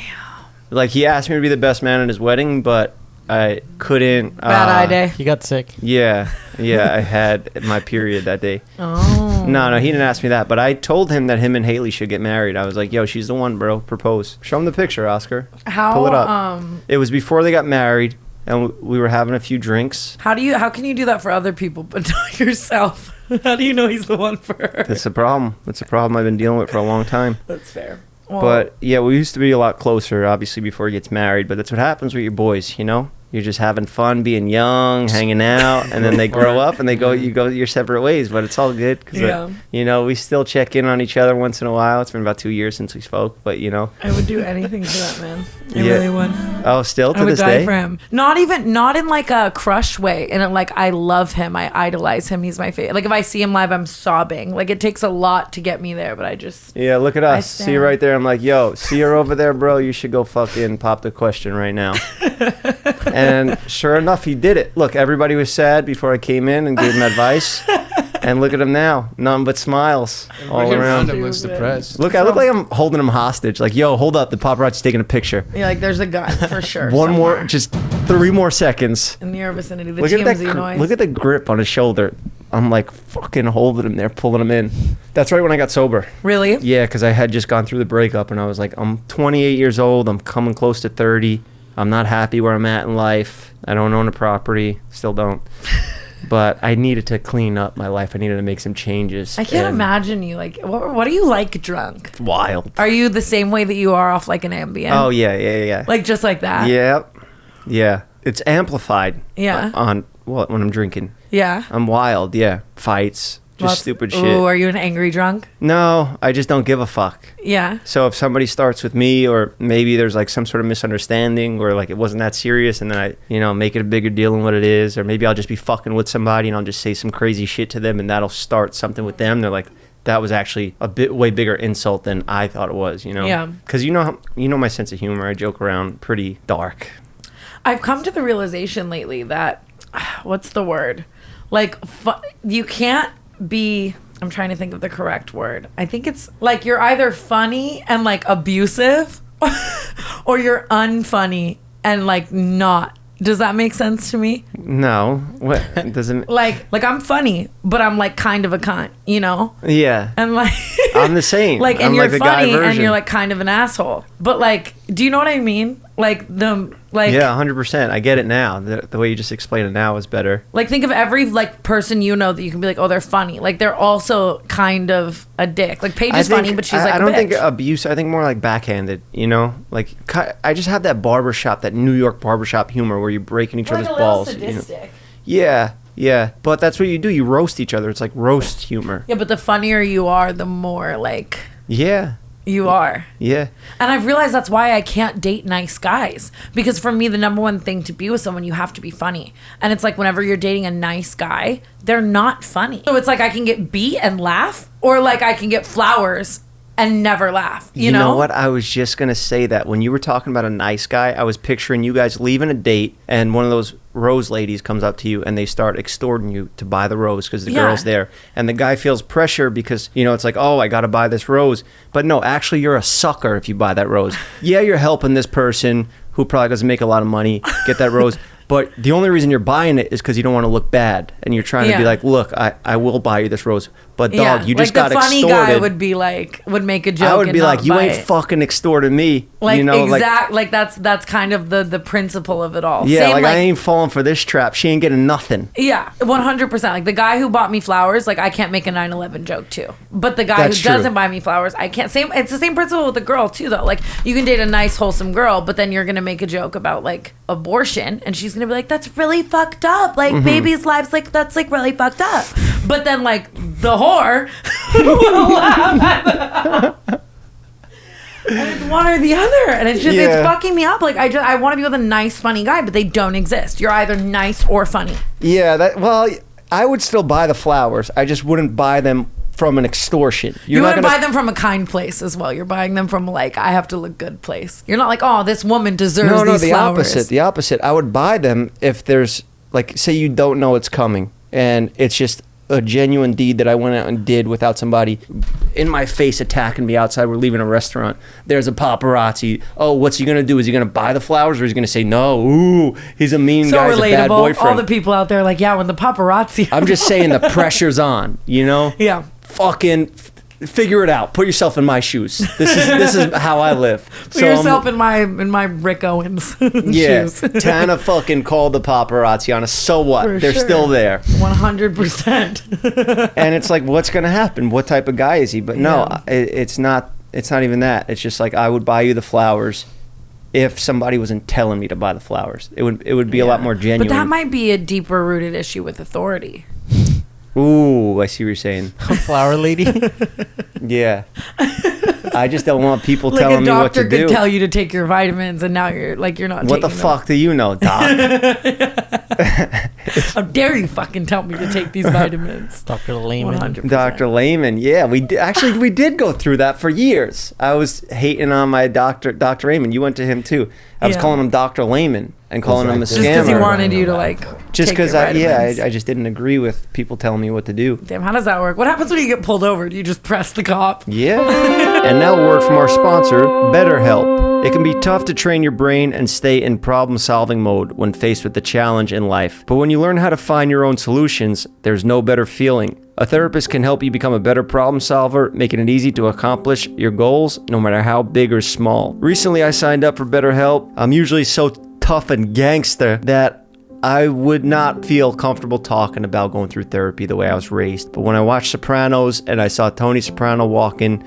Like he asked me to be the best man at his wedding, but I couldn't. Bad eye day. He got sick. Yeah, I had my period that day. Oh. No, he didn't ask me that, but I told him that him and Haley should get married. I was like, yo, she's the one, bro. Propose. Show him the picture, Oscar. How? Pull it up. It was before they got married, and we were having a few drinks. How can you do that for other people but not yourself? How do you know he's the one for her? That's a problem. That's a problem I've been dealing with for a long time. That's fair. Well, But yeah, we used to be a lot closer, obviously, before he gets married. But that's what happens with your boys, you know? You're just having fun, being young, hanging out, and then they grow up and you go your separate ways. But it's all good because, we still check in on each other once in a while. It's been about 2 years since we spoke, but I would do anything for that man. I Yeah. really would. Oh, still to I would this die day? for him. Not in like a crush way. And like I love him. I idolize him. He's my favorite. Like if I see him live, I'm sobbing. Like it takes a lot to get me there, but I just. Yeah, look at I us. See stand. right there. I'm like, yo, see her over there, bro? You should go fucking pop the question right now. And sure enough, he did it. Look, everybody was sad before I came in and gave him advice. And look at him now. Nothing but smiles all Everybody around. him looks depressed. Look, I look like I'm holding him hostage. Like, yo, hold up. The paparazzi's taking a picture. Yeah, like there's a gun for sure. One somewhere. more, just 3 more seconds. In your vicinity. The Look at TMZ that. noise. Look at the grip on his shoulder. I'm like fucking holding him there, pulling him in. That's right when I got sober. Really? Yeah, because I had just gone through the breakup, and I was like, I'm 28 years old. I'm coming close to 30. I'm not happy where I'm at in life. I don't own a property. Still don't. But I needed to clean up my life. I needed to make some changes. I can't imagine you like. What do you like drunk? Wild. Are you the same way that you are off like an Ambien? Oh, yeah. Like just like that? Yep. Yeah. It's amplified. Yeah. When I'm drinking. Yeah. I'm wild. Yeah. Fights. Just stupid shit. Ooh, are you an angry drunk? No, I just don't give a fuck. Yeah. So if somebody starts with me, or maybe there's like some sort of misunderstanding, or like it wasn't that serious, and then I, make it a bigger deal than what it is, or maybe I'll just be fucking with somebody and I'll just say some crazy shit to them, and that'll start something with them. They're like, that was actually a way bigger insult than I thought it was, Yeah. Because you know my sense of humor. I joke around pretty dark. I've come to the realization lately that, what's the word? Like, you can't be, I'm trying to think of the correct word. I think it's like you're either funny and like abusive or you're unfunny and like not. Does that make sense to me? No. What? Doesn't... Like I'm funny, but I'm like kind of a cunt, Yeah. And like... I'm the same. Like, and I'm you're like the guy funny, and version. you're like kind of an asshole. But like, do you know what I mean? Like yeah, 100%. I get it now. The way you just explained it now is better. Like, think of every like person you know that you can be like, oh, they're funny. Like, they're also kind of a dick. Like, Paige is funny, but she's like, I don't a think bitch. abuse. I think more like backhanded. You know, like I just have that barbershop, that New York barbershop humor where you're breaking each other's balls. You know? Yeah. But that's what you do. You roast each other. It's like roast humor. Yeah, but the funnier you are, the more like Yeah. you are. Yeah. And I've realized that's why I can't date nice guys. Because for me, the number one thing to be with someone, you have to be funny. And it's like whenever you're dating a nice guy, they're not funny. So it's like I can get beat and laugh, or like I can get flowers and never laugh. You know what? I was just going to say that when you were talking about a nice guy, I was picturing you guys leaving a date and one of those rose ladies comes up to you and they start extorting you to buy the rose because the girl's there. And the guy feels pressure because, you know, it's like, oh, I got to buy this rose. But no, actually, you're a sucker if you buy that rose. Yeah, you're helping this person who probably doesn't make a lot of money get that rose. But the only reason you're buying it is because you don't want to look bad. And you're trying to be like, look, I will buy you this rose. But dog, you just got extorted. Like the funny guy would be like, would make a joke. I would be like, you ain't it. fucking extorting me. Like, you know, like that's kind of the principle of it all. Yeah, Same, like I ain't falling for this trap. She ain't getting nothing. Yeah, 100%. Like the guy who bought me flowers, like I can't make a 9/11 joke too. But the guy That's who true. doesn't buy me flowers, I can't. It's the same principle with the girl too, though. Like you can date a nice, wholesome girl, but then you're gonna make a joke about like abortion, and she's gonna be like, "That's really fucked up. Like babies' lives, like that's like really fucked up." But then like the whore will laugh at that. And it's one or the other, and it's just it's fucking me up. Like I want to be with a nice, funny guy, but they don't exist. You're either nice or funny. Yeah, well, I would still buy the flowers. I just wouldn't buy them from an extortion. You wouldn't buy them from a kind place as well. You're buying them from like, I have to look good place. You're not like, oh, this woman deserves these flowers. The opposite. I would buy them if there's like, say you don't know it's coming and it's just a genuine deed that I went out and did without somebody in my face attacking me outside. We're leaving a restaurant. There's a paparazzi. Oh, what's he going to do? Is he going to buy the flowers or is he going to say no? Ooh, he's a mean guy. He's a bad boyfriend. All the people out there are like, yeah, when the paparazzi. I'm just saying the pressure's on, you know? Yeah. Fucking figure it out. Put yourself in my shoes. This is how I live. Put yourself in my Rick Owens shoes. Tana fucking called the paparazzi on us. So what? For They're sure. still there. 100%. And it's like, what's gonna happen? What type of guy is he? But no, it's not. It's not even that. It's just like, I would buy you the flowers if somebody wasn't telling me to buy the flowers. It would be a lot more genuine. But that might be a deeper rooted issue with authority. Ooh, I see what you're saying. Flower lady. Yeah. I just don't want people Like telling me what to a doctor do. could tell you to take your vitamins, and now you're not. What the fuck do you know, doc? How dare you fucking tell me to take these vitamins? Dr. Lehman. 100%. Dr. Lehman, yeah, we did go through that for years. I was hating on my Dr. Lehman. You went to him too. I was calling him Dr. Lehman and calling him a scammer. Just because he wanted you to like. Just because I just didn't agree with people telling me what to do. Damn, how does that work? What happens when you get pulled over? Do you just press the cop? Yeah. And now a word from our sponsor, BetterHelp. It can be tough to train your brain and stay in problem-solving mode when faced with a challenge in life. But when you learn how to find your own solutions, there's no better feeling. A therapist can help you become a better problem solver, making it easy to accomplish your goals, no matter how big or small. Recently, I signed up for BetterHelp. I'm usually so tough and gangster that I would not feel comfortable talking about going through therapy the way I was raised. But when I watched Sopranos and I saw Tony Soprano walk in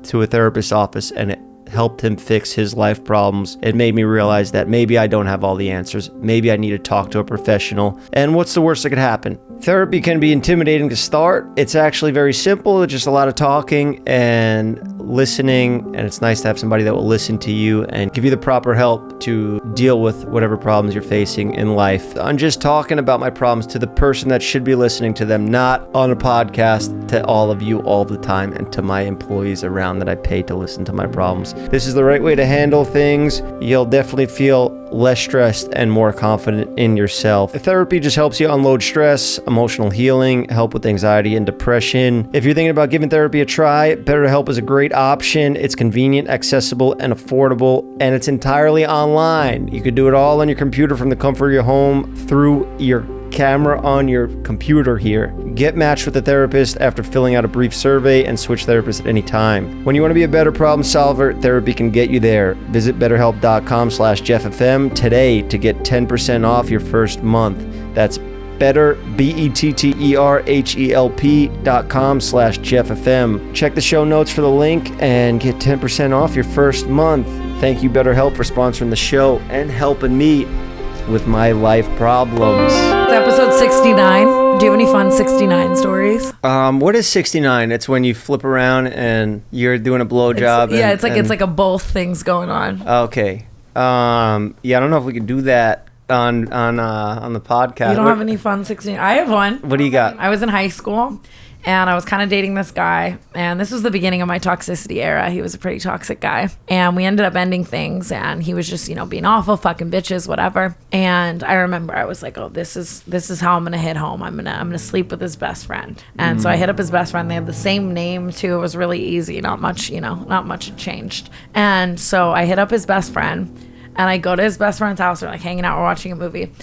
to a therapist's office and it helped him fix his life problems, it made me realize that maybe I don't have all the answers. Maybe I need to talk to a professional. And what's the worst that could happen? Therapy can be intimidating to start. It's actually very simple. It's just a lot of talking and listening, and it's nice to have somebody that will listen to you and give you the proper help to deal with whatever problems you're facing in life. I'm just talking about my problems to the person that should be listening to them, not on a podcast to all of you all the time and to my employees around that I pay to listen to my problems. This is the right way to handle things. You'll definitely feel less stressed and more confident in yourself. Therapy just helps you unload stress, emotional healing, help with anxiety and depression. If you're thinking about giving therapy a try, BetterHelp is a great option. It's convenient, accessible, and affordable, and it's entirely online. You could do it all on your computer from the comfort of your home through your camera on your computer here. Get matched with a therapist after filling out a brief survey and switch therapists at any time. When you want to be a better problem solver, therapy can get you there. Visit betterhelp.com/JeffFM today to get 10% off your first month. That's betterhelp.com/JeffFM. Check the show notes for the link and get 10% off your first month. Thank you, BetterHelp, for sponsoring the show and helping me with my life problems. It's episode 69. Do you have any fun 69 stories? What is 69? It's when you flip around and you're doing a blowjob. It's like a both things going on. Okay. I don't know if we can do that on the podcast. You don't have any fun 69? I have one. What do you got? I was in high school and I was kind of dating this guy, and this was the beginning of my toxicity era. He was a pretty toxic guy, and we ended up ending things, and he was just, being awful, fucking bitches, whatever. And I remember I was like, oh, this is how I'm gonna hit home. I'm gonna sleep with his best friend. And so I hit up his best friend. They had the same name too. It was really easy. Not much had changed. And so I hit up his best friend, and I go to his best friend's house. We're like hanging out, we're watching a movie.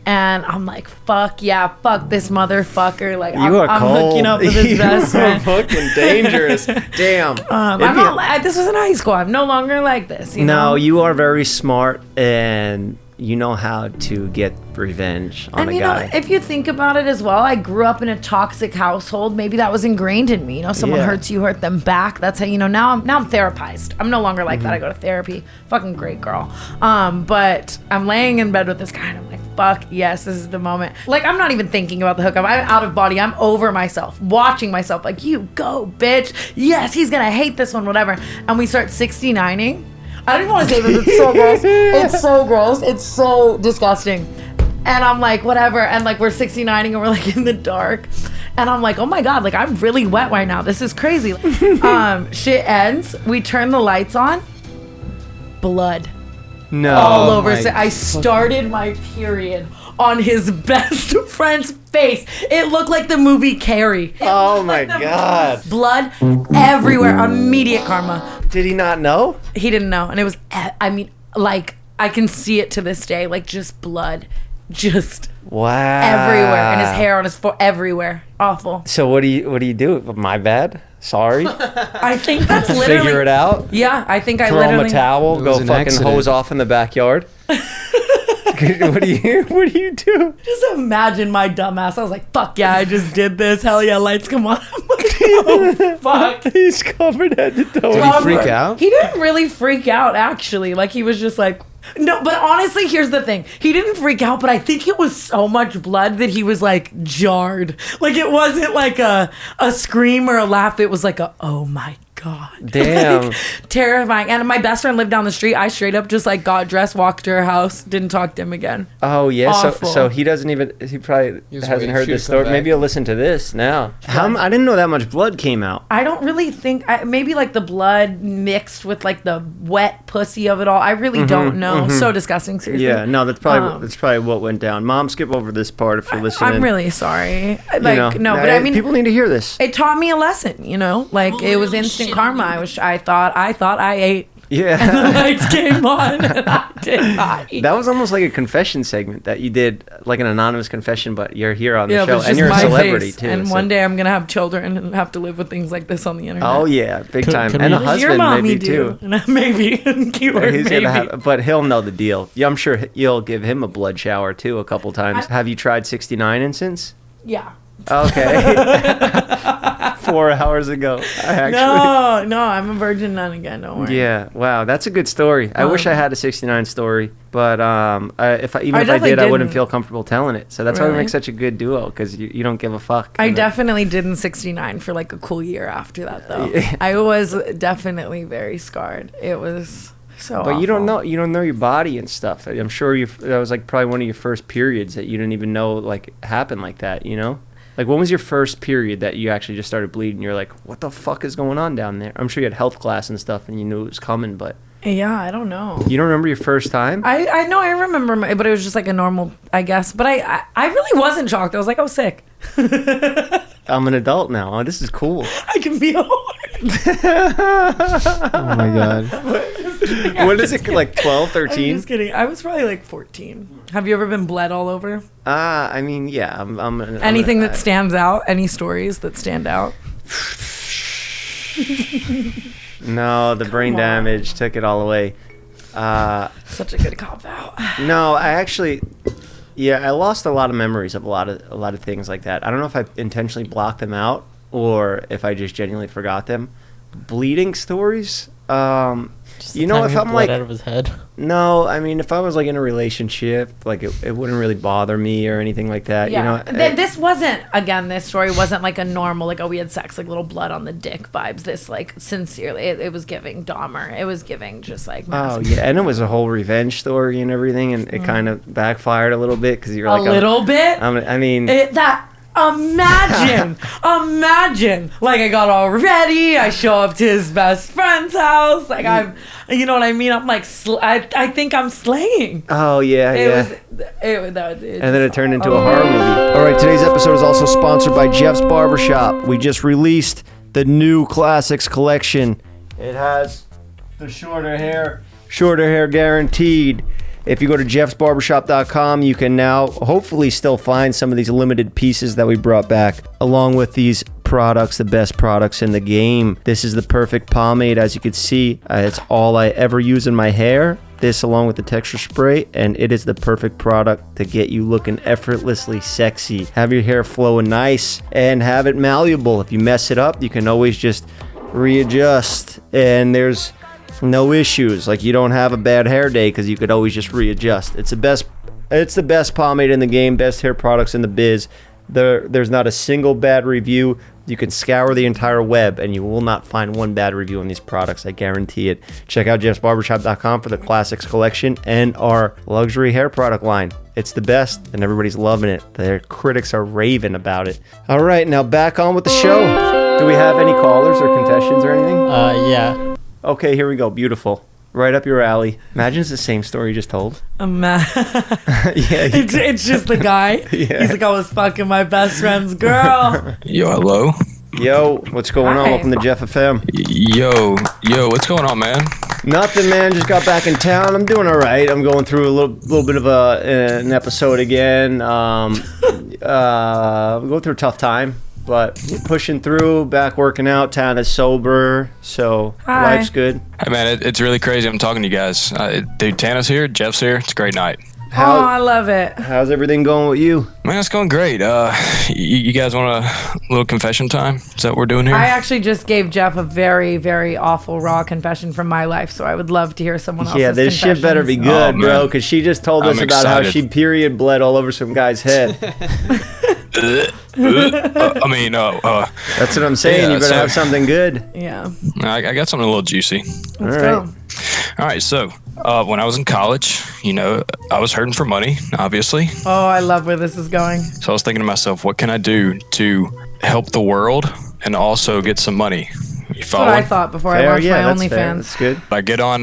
And I'm like, fuck yeah, fuck this motherfucker. Like, I'm hooking up with his best friend. You are fucking dangerous. Damn. This was in high school. I'm no longer like this. No, you are very smart, and you know how to get revenge on a guy. If you think about it as well, I grew up in a toxic household. Maybe that was ingrained in me. Someone hurts you, hurt them back. That's how now I'm therapized. I'm no longer like that. I go to therapy. Fucking great girl. But I'm laying in bed with this guy, and I'm like, fuck yes, this is the moment. Like, I'm not even thinking about the hookup. I'm out of body. I'm over myself, watching myself. Like, you go, bitch. Yes, he's gonna hate this one, whatever. And we start 69ing. I don't even want to say this. It's so gross. It's so gross. It's so disgusting. And I'm like, whatever. And like, we're 69ing and we're like in the dark. And I'm like, oh my God, like I'm really wet right now. This is crazy. Shit ends. We turn the lights on. Blood. No. All over. I started my period on his best friend's face. It looked like the movie Carrie. Oh my God. Blood everywhere. Immediate karma. Did he not know? He didn't know. And it was, I can see it to this day. Like, just blood. Just wow. Everywhere. And his hair on his foot. Everywhere. Awful. So what do you do? My bad. Sorry. I think that's literally. Figure it out. Yeah, I think I throw literally. Throw him a towel. Go fucking accident. hose off in the backyard. What do you do? Just imagine my dumbass. I was like, fuck yeah, I just did this. Hell yeah, lights come on. I'm like, oh, fuck. He's covered head to toe. Did he freak out? He didn't really freak out, actually. Like, he was just like, no, but honestly, here's the thing. He didn't freak out, but I think it was so much blood that he was like jarred. Like, it wasn't like a scream or a laugh. It was like oh my God. Damn. Like, terrifying. And my best friend lived down the street. I straight up just like got dressed, walked to her house, didn't talk to him again. Oh yeah. Awful. So he doesn't even, he probably hasn't heard this story. Maybe he'll listen to this now. I didn't know that much blood came out. I don't really think, maybe like the blood mixed with like the wet pussy of it all. I really don't know. So disgusting, seriously. Yeah, no, that's probably what went down. Mom, skip over this part if you're listening. I'm really sorry. Like, but I mean, people need to hear this. It taught me a lesson, like it was instant karma. I thought I ate. Yeah. And the lights came on and I did not eat. That was almost like a confession segment that you did, like an anonymous confession, but you're here on the show but and you're a my celebrity face. too. And one day I'm gonna have children and have to live with things like this on the internet. Oh yeah, big time. Can and a we- husband Your mommy maybe too. Maybe. Keyword He's maybe. gonna but he'll know the deal. Yeah, I'm sure you'll give him a blood shower too a couple times. Have you tried 69 incense? Yeah. Okay. 4 hours ago. No, I'm a virgin nun again. Don't worry. Yeah, wow, that's a good story. I wish I had a 69 story, but if I did, I wouldn't feel comfortable telling it. So that's why we make such a good duo, because you don't give a fuck. I definitely didn't 69 for like a cool year after that, though. I was definitely very scarred. It was so. But awful. you don't know your body and stuff. I'm sure that was like probably one of your first periods that you didn't even know like happened like that. Like, when was your first period that you actually just started bleeding? You're like, what the fuck is going on down there? I'm sure you had health class and stuff and you knew it was coming, but... Yeah, I don't know. You don't remember your first time? I know, I remember, but it was just like a normal, I guess. But I really wasn't shocked. I was like, oh, sick. I'm an adult now. Oh, this is cool. I can be a whore. Oh my god. What is it, like 12, I'm 13? just kidding. I was probably like 14. Have you ever been bled all over? I mean, yeah. Anything that stands out? Any stories that stand out? No, the brain damage took it all away. Such a good cop out. No, I actually, I lost a lot of memories of a lot of things like that. I don't know if I intentionally blocked them out or if I just genuinely forgot them. Bleeding stories. You know, if I'm like out of his head. No, I mean, if I was like in a relationship, like it wouldn't really bother me or anything like that. Yeah. You know, This wasn't, again, this story wasn't like a normal, like, oh, we had sex, like little blood on the dick vibes. This, like, sincerely, it was giving Dahmer. It was giving just like massive. Oh yeah, and it was a whole revenge story and everything, and it kind of backfired a little bit because you're like a little bit. I mean, Imagine, like I got all ready. I show up to his best friend's house. Like you know what I mean? I'm like, I think I'm slaying. oh yeah, And then it turned into a horror movie. All right, today's episode is also sponsored by Jeff's Barbershop. We just released the new Classics collection. It has the shorter hair guaranteed. If you go to jeffsbarbershop.com, you can now hopefully still find some of these limited pieces that we brought back, along with these products, the best products in the game. This is the perfect pomade, as you can see. It's all I ever use in my hair. This along with the texture spray, and it is the perfect product to get you looking effortlessly sexy. Have your hair flowing nice and have it malleable. If you mess it up, you can always just readjust, and there's no issues. Like, you don't have a bad hair day because you could always just readjust. It's the best pomade in the game, best hair products in the biz. There's not a single bad review. You can scour the entire web and you will not find one bad review on these products. I guarantee it. Check out jeffsbarbershop.com for the Classics collection and our luxury hair product line. It's the best and everybody's loving it. Their critics are raving about it. All right, now back on with the show. Do we have any callers or confessions or anything? Yeah. Okay, here we go. Beautiful. Right up your alley. Imagine it's the same story you just told. Yeah, it's just the guy. Yeah. He's like, I was fucking my best friend's girl. Yo, hello. Yo, what's going on? Hi. Welcome to Jeff FM. Yo, what's going on, man? Nothing, man. Just got back in town. I'm doing all right. I'm going through a little bit of an episode again. Going through a tough time, but pushing through. Back working out. TANA's sober, so Hi. life's good. Hey, man, it's really crazy. I'm talking to you guys. Dude, Tana's here. Jeff's here. It's a great night. Oh, I love it. How's everything going with you? Man, it's going great. You guys want a little confession time? Is that what we're doing here? I actually just gave Jeff a very, very awful raw confession from my life, so I would love to hear someone else's Yeah, this shit better be confessions. good, Oh, bro, man. because she just told us I'm about how excited. she period bled all over some guy's head. That's what I'm saying. Yeah, You better so- have something good. Yeah. I got something a little juicy. Let's All go. right. All right, so when I was in college, I was hurting for money, obviously. Oh, I love where this is going. So I was thinking to myself, what can I do to help the world and also get some money? You That's what I following? thought before I Fair, launched yeah, my that's fair. That's OnlyFans. good. I get on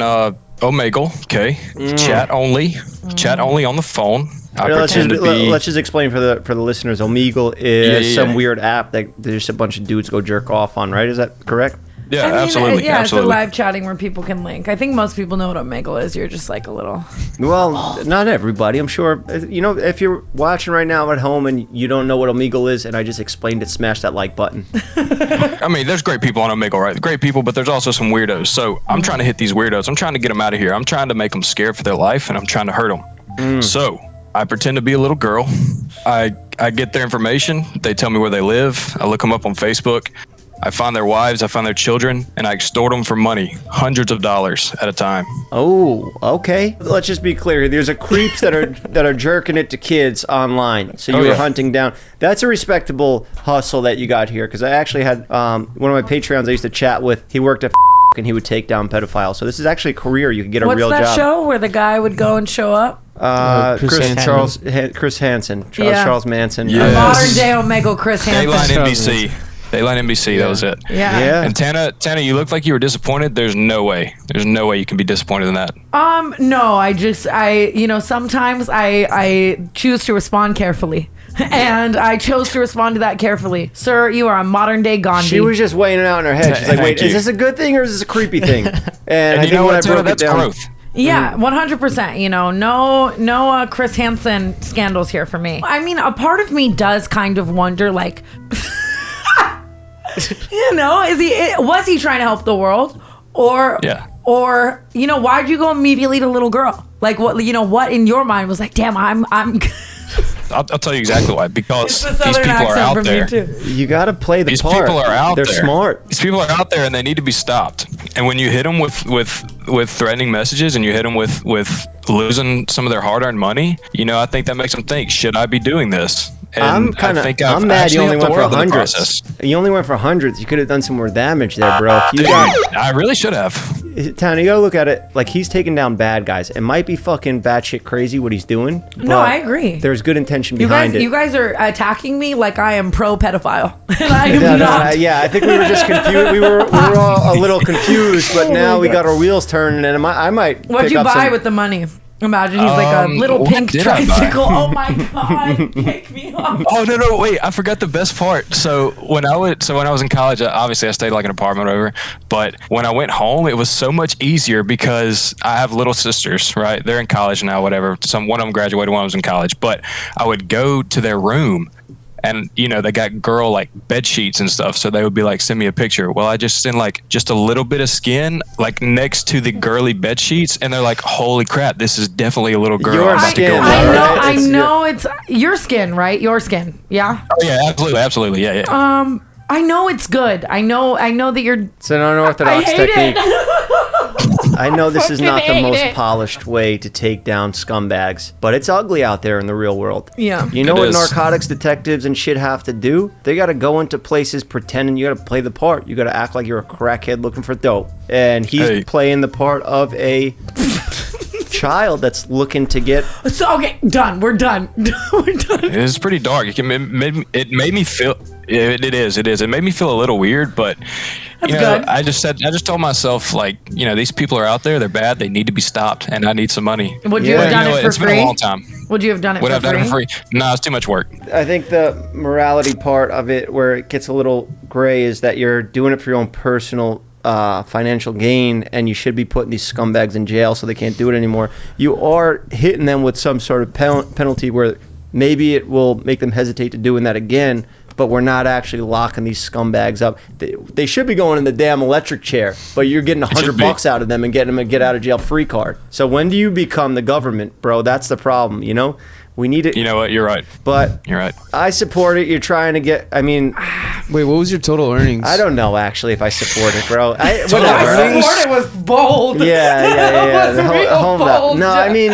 Omegle, okay, chat only on the phone. I Let's pretend to be. let's just explain for the listeners. Omegle is Yeah. some weird app that there's a bunch of dudes go jerk off on, right? Is that correct? Yeah, I mean, absolutely, yeah, absolutely. it's a live chatting where people can link. I think most people know what Omegle is. You're just like a little. Well, not everybody. I'm sure. If you're watching right now at home and you don't know what Omegle is, and I just explained it, smash that like button. I mean, there's great people on Omegle, right? Great people, but there's also some weirdos. So I'm trying to hit these weirdos. I'm trying to get them out of here. I'm trying to make them scared for their life, and I'm trying to hurt them. So I pretend to be a little girl. I get their information. They tell me where they live. I look them up on Facebook. I find their wives, I find their children, and I extort them for money, hundreds of dollars at a time. Oh, okay. Let's just be clear. There's a creeps that are jerking it to kids online. So you were yeah. hunting down. That's a respectable hustle that you got here. Because I actually had one of my Patreons I used to chat with. He worked at and he would take down pedophiles. So this is actually a career. You could get a What's real that job. show where the guy would go and show up? Chris Hansen. Chris Hansen. Yeah. Charles Manson. Yeah. Modern day Omegle Chris Dayline Hansen. NBC. Dayline NBC, that was it. Yeah. Yeah. And Tana, you look like you were disappointed. There's no way you can be disappointed in that. No, sometimes I choose to respond carefully. And I chose to respond to that carefully. Sir, you are a modern day Gandhi. She was just weighing it out in her head. She's like, wait, is this a good thing or is this a creepy thing? And I you think know when I what, broke it that's down, growth. Yeah, 100%. You know, no Chris Hansen scandals here for me. I mean, a part of me does kind of wonder, like, you know, was he trying to help the world, or you know, why'd you go immediately to little girl? Like, what, you know, what in your mind was like, damn, I'm. I'll tell you exactly why. Because It's a these southern people are accent out for there. me too. you got to play the These part. people are out They're there. smart. These people are out there and they need to be stopped. And when you hit them with threatening messages and you hit them with losing some of their hard-earned money, you know, I think that makes them think, should I be doing this? And I'm mad you only went for hundreds. You only went for hundreds. You could have done some more damage there, bro. If you I really should have. Tana, you gotta look at it like he's taking down bad guys. It might be fucking batshit crazy what he's doing. No, I agree. There's good intention behind it. You guys are attacking me like I am pro pedophile, and I am not. Yeah, I think we were just confused. We were all a little confused, but now we got our wheels turning, and I might. What'd you buy with the money? Imagine he's like a little pink tricycle. Oh my god, kick me off. Oh no, wait! I forgot the best part. So when I was in college, obviously I stayed like an apartment or whatever. But when I went home, it was so much easier because I have little sisters. Right, they're in college now. Whatever. One of them graduated when I was in college. But I would go to their room. And, you know, they got girl, like, bed sheets and stuff. So they would be like, send me a picture. Well, I just send, like, just a little bit of skin, like, next to the girly bed sheets. And they're like, holy crap, this is definitely a little girl. Your I'm about skin, to go right? right? I know it's your skin, right? Your skin. Yeah? Oh, yeah, absolutely. Yeah. I know it's good. I know that you're... It's an unorthodox I hate technique. it. I know this is not the Fucking most hate it. polished way to take down scumbags, but it's ugly out there in the real world. Yeah. You know It what is. narcotics detectives and shit have to do? They got to go into places pretending you got to play the part. You got to act like you're a crackhead looking for dope. And he's playing the part of a child that's looking to get... So, okay, done. We're done. We're done. It's pretty dark. It made me feel... It is. It made me feel a little weird, but... You know, good. I just told myself, like, you know, these people are out there. They're bad. They need to be stopped, and I need some money. Would you have done it for It's free? been a long time. Would you have done it Would for I have done it for free? No, it's too much work. I think the morality part of it, where it gets a little gray, is that you're doing it for your own personal financial gain, and you should be putting these scumbags in jail so they can't do it anymore. You are hitting them with some sort of penalty where maybe it will make them hesitate to doing that again, but we're not actually locking these scumbags up. They should be going in the damn electric chair, but you're getting $100 out of them and getting them a get out of jail free card. So when do you become the government, bro? That's the problem, you know? We need it. You know what? You're right. But You're right. I support it. You're trying to get, I mean, Wait, what was your total earnings? I don't know actually if I support it, bro. Whatever. I swore it was bold. Yeah. It was real Hold up. bold. No, I mean,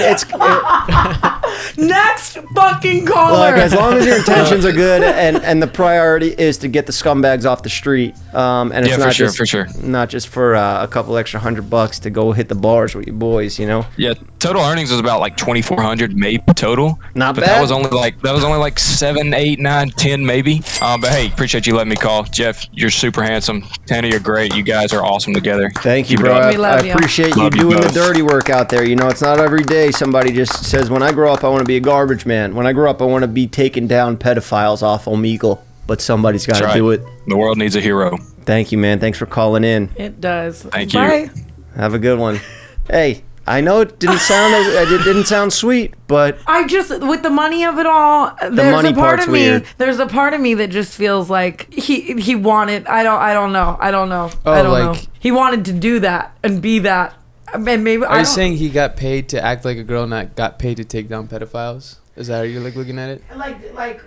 Next fucking caller. look, as long as your intentions are good and the priority is to get the scumbags off the street, and it's Yeah, not for sure. not just for a couple extra $100 to go hit the bars with your boys, you know. Yeah, total earnings was about like 2,400 maybe total. Not but bad. That was only like 7, 8, 9, 10 maybe. But hey, appreciate you letting me call. Jeff, you're super handsome. Tana, you're great. You guys are awesome together. Thank you, Keep it bro. up. I We love you. appreciate you Love you doing the both. dirty work out there. You know, it's not every day somebody just says, when I grow up, I want to be a garbage man. When I grow up, I want to be taking down pedophiles off Omegle. But somebody's got to That's right. do it. The world needs a hero. Thank you, man. Thanks for calling in. It does. Thank you. Bye. Have a good one. Hey, I know it didn't sound sweet, but I just, with the money of it all, there's money a part part's of me. weird. There's a part of me that just feels like he wanted. I don't know. Oh, I don't know. He wanted to do that and be that. And maybe Are you saying he got paid to act like a girl, not got paid to take down pedophiles? Is that how you're like looking at it? like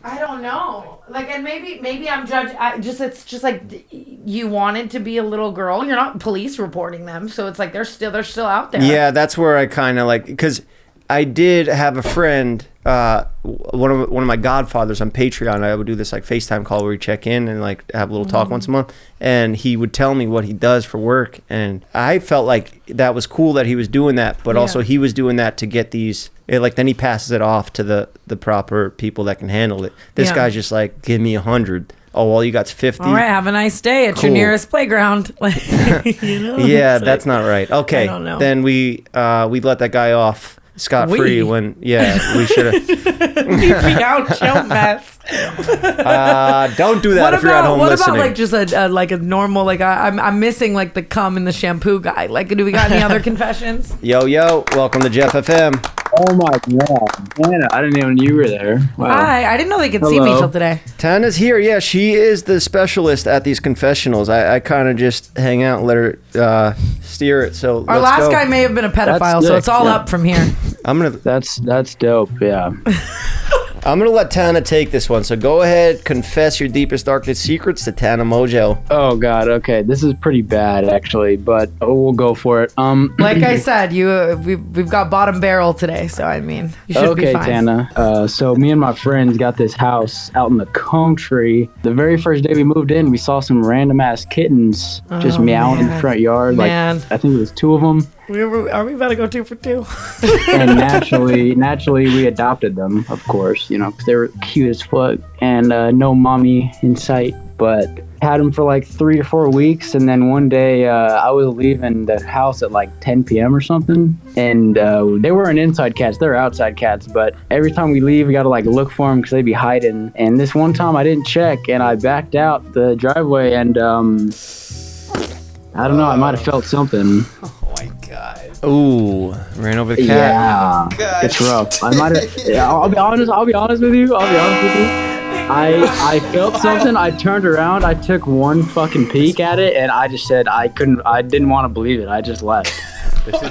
I don't know. Like, and maybe I'm judging. It's just like you wanted to be a little girl. You're not police reporting them, so it's like they're still out there. yeah, that's where I kind of like, because I did have a friend, one of my godfathers on Patreon. I would do this like FaceTime call where we check in and like have a little talk once a month, and he would tell me what he does for work, and I felt like that was cool that he was doing that, but also he was doing that to get these. Then he passes it off to the proper people that can handle it. This guy's just like, give me 100. Oh, all you got's 50. All right, have a nice day at your Cool. nearest playground. You know? Yeah, It's that's like, not right. Okay, I don't know. then we let that guy off. scot-free when we should have. Leave me out, chill mess. Don't do that if you're at home listening. What about like just a normal I'm missing like the cum and the shampoo guy. Like, do we got any other confessions? Yo, welcome to Jeff FM. Oh my god, Tana, I didn't even know you were there. Wow. Hi, I didn't know they could see me till today. Tana's here. Yeah, she is the specialist at these confessionals. I kind of just hang out and let her steer it. So our last guy may have been a pedophile, so it's all up from here. That's dope. Yeah. I'm gonna let Tana take this one. So go ahead, confess your deepest, darkest secrets to Tana Mojo. Oh god. Okay, this is pretty bad actually, but we'll go for it. Like I said, we've got bottom barrel today, so I mean, you should be fine. Okay, Tana. So me and my friends got this house out in the country. The very first day we moved in, we saw some random ass kittens just meowing in the front yard. Man. Like I think it was 2 of them. Are we about to go 2 for 2? And naturally, we adopted them, of course, because they were cute as fuck and no mommy in sight. But had them for like 3 or 4 weeks, and then one day I was leaving the house at like 10 p.m. or something, and they weren't inside cats; they were outside cats. But every time we leave, we gotta like look for them because they'd be hiding. And this one time, I didn't check, and I backed out the driveway, and I don't know, I might have felt something. Ooh, ran over the cat. Yeah, God. It's rough. I might have. I'll be honest with you. I felt something. I turned around. I took one fucking peek at it, and I just said I didn't want to believe it. I just left. This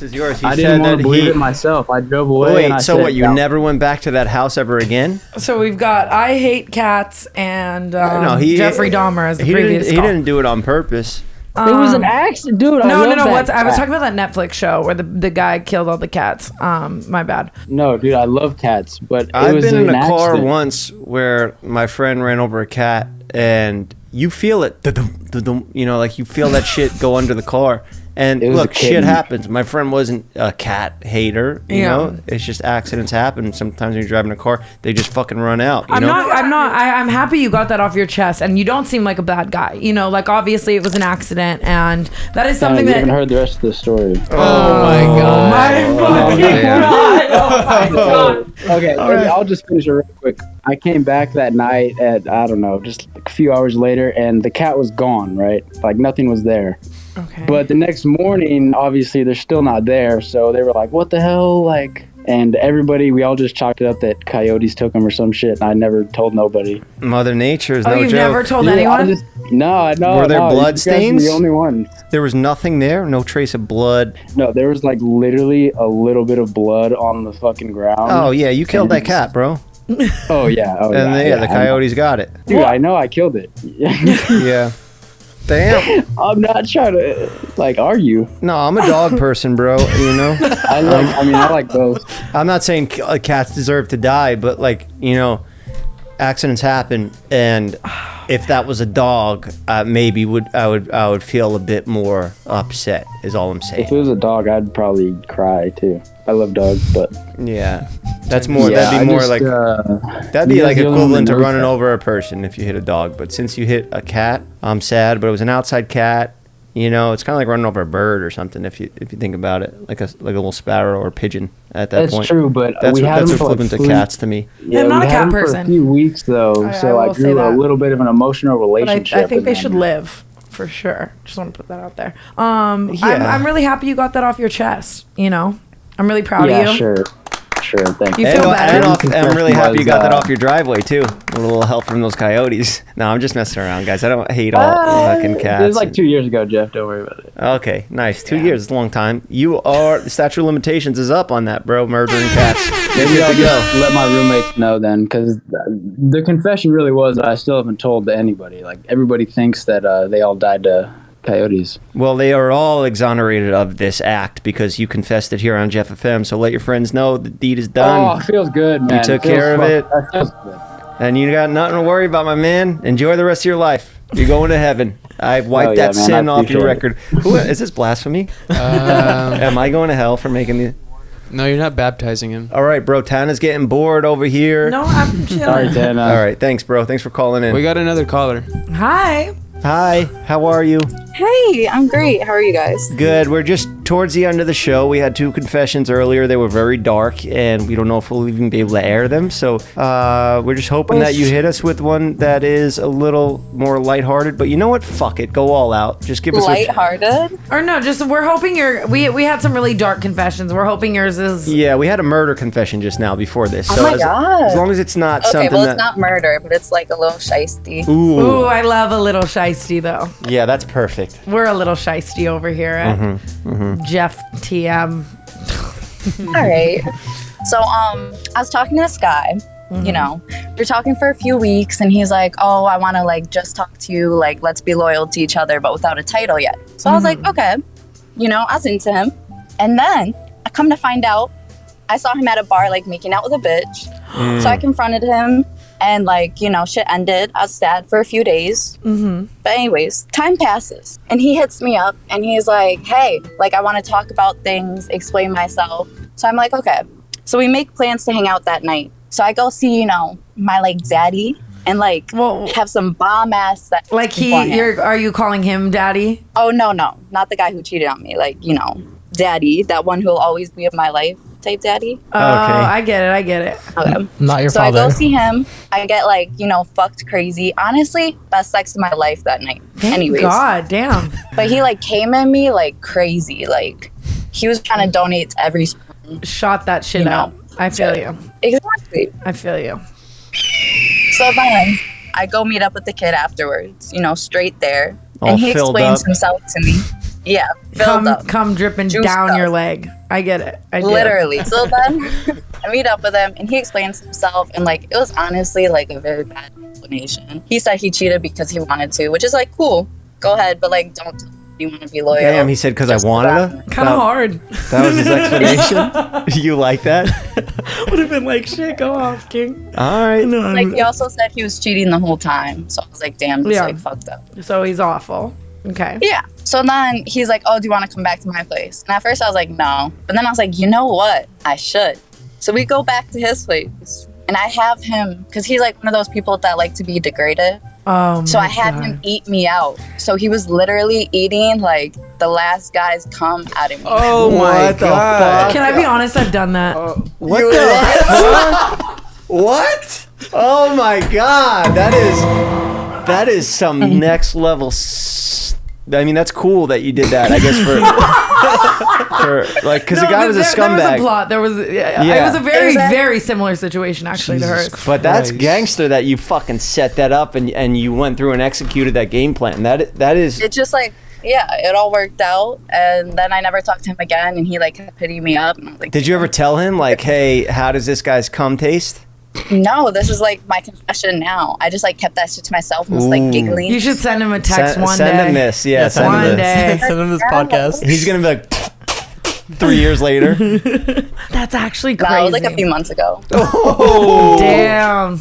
is yours. I didn't want to believe it myself. I drove away. Wait, so what? You never went back to that house ever again? So we've got I hate cats and Jeffrey Dahmer as the previous He call. didn't do it on purpose. It was an accident, dude. No. I was talking about that Netflix show where the guy killed all the cats. My bad. No, dude, I love cats, but I've been in a car once where my friend ran over a cat, and you feel it, like you feel that shit go under the car. And look, shit happens. My friend wasn't a cat hater, you know. It's just accidents happen. Sometimes when you're driving a car, they just fucking run out. I'm happy you got that off your chest, and you don't seem like a bad guy. Like obviously it was an accident, and that is something that. I haven't heard the rest of the story. Oh my god! My fucking god! Oh my god! Okay, I'll just finish it real quick. I came back that night at I don't know, just a few hours later, and the cat was gone. Right, like nothing was there. Okay. But the next morning, obviously, they're still not there. So they were like, what the hell? Like, and we all just chalked it up that coyotes took them or some shit. And I never told nobody. Mother Nature is no joke. You've never told anyone? No. Were there blood stains? The only one. There was nothing there? No trace of blood? No, there was like literally a little bit of blood on the fucking ground. Oh, yeah. You killed that cat, bro. Oh, yeah. The coyotes got it. Dude, I know I killed it. Yeah. Damn. I'm not trying to argue. No, I'm a dog person, bro. I like both. I'm not saying cats deserve to die, but accidents happen, and if that was a dog, maybe I would feel a bit more upset. Is all I'm saying. If it was a dog, I'd probably cry too. I love dogs, but yeah, that's more. Yeah, that'd be more that'd be like equivalent to running over a person if you hit a dog. But since you hit a cat, I'm sad. But it was an outside cat. It's kind of like running over a bird or something if you think about it, like a little sparrow or pigeon at that point. That's true, but that's we had that's them for equivalent to cats to me. Yeah, I'm not a cat person. For a few weeks though, so I grew a little bit of an emotional relationship. But I think they should live for sure. Just want to put that out there. I'm really happy you got that off your chest. I'm really proud of you. Yeah, sure. Thank you. You feel better? And I'm really happy you got that off your driveway too. A little help from those coyotes. No, I'm just messing around, guys. I don't hate all fucking cats. It was like 2 years ago, Jeff. Don't worry about it. Okay, nice. 2 years is a long time. The statute of limitations is up on that, bro. Murdering cats. Maybe I'll just let my roommates know then, because the confession really was that I still haven't told to anybody. Like everybody thinks that they all died to coyotes. Well, they are all exonerated of this act because you confessed it here on Jeff FM. So let your friends know the deed is done. Oh, it feels good, man. You took care of it. That feels good. And you got nothing to worry about, my man. Enjoy the rest of your life. You're going to heaven. I've wiped that sin off your record. Is this blasphemy? Am I going to hell for making the... No, you're not baptizing him. All right, bro. Tana's getting bored over here. No, I'm chilling. Sorry, Tana. All right, thanks, bro. Thanks for calling in. We got another caller. Hi. Hi, how are you? Hey, I'm great. How are you guys? Good. We're just towards the end of the show, we had 2 confessions earlier. They were very dark, and we don't know if we'll even be able to air them. So we're just hoping that you hit us with one that is a little more lighthearted. But you know what? Fuck it. Go all out. Just give us lighthearted. Or no, just we're hoping we had some really dark confessions. We're hoping yours is. Yeah, we had a murder confession just now before this. Oh So my God. as long as it's not something well, that. it's not murder, but it's like a little shiesty. Ooh, I love a little shiesty though. Yeah, that's perfect. We're a little shiesty over here at Jeff TM. All right. So, I was talking to this guy. You know, we're talking for a few weeks, and he's like, "Oh, I want to like just talk to you. Like, let's be loyal to each other, but without a title yet." So I was like, "Okay." You know, I was into him, and then I come to find out, I saw him at a bar like making out with a bitch. So I confronted him. And like, you know, shit ended. I was sad for a few days. But anyways, time passes. And he hits me up and he's like, hey, like I want to talk about things, explain myself. So I'm like, okay. So we make plans to hang out that night. So I go see, you know, my like daddy and like have some bomb ass sex. Like are you calling him daddy? Oh, no, not the guy who cheated on me. Like, you know, daddy, that one who'll always be in my life. Type daddy. Oh, I get it. Okay. Not your so father. I go see him. I get like, you know, fucked crazy. Honestly, best sex of my life that night. Anyways. God damn. But he like came at me like crazy. Like he was trying to donate to every sperm. Shot that shit out. I feel you. Exactly. I feel you. So then I go meet up with the kid afterwards, you know, straight there. All and he filled explains up. himself to me. Yeah, filled up. Come dripping Juiced down up. your leg. I get it. I do. Literally. So then I meet up with him and he explains himself and like it was honestly like a very bad explanation. He said he cheated because he wanted to, which is like cool. Go ahead, but like don't tell me you want to be loyal. Damn, he said because I Just wanted that. to? Kind of hard. That was his explanation? You like that? Would have been like, shit, go off, King. All right. No, Like he also said he was cheating the whole time. So I was like, damn, this Yeah. like fucked up. So he's awful. Okay. Yeah. So then he's like, oh, do you want to come back to my place? And at first I was like, no. But then I was like, you know what? I should. So we go back to his place. And I have him, because he's like one of those people that like to be degraded. Oh, So I had him eat me out. So he was literally eating like the last guy's cum out of me. Oh my What the god. Can I be honest? I've done that. What the fuck? What? Oh my god, that is some next level. I mean, that's cool that you did that. I guess for like because the guy was a scumbag. There was a plot. There was. It was a very, very similar situation actually to hers. But that's Christ. gangster that you fucking set that up and you went through and executed that game plan. That is. It just like, yeah, it all worked out. And then I never talked to him again. And he like kept hitting me up. And I was like, Did you ever tell him like, hey, how does this guy's cum taste? no, this is like my confession now. I just like kept that shit to myself and was like giggling. You should send him a text one send day. him this, yeah, send send One him this. day. Send him this podcast. He's gonna be like 3 years later. That's actually No, crazy. it was like a few months ago. Oh, Damn.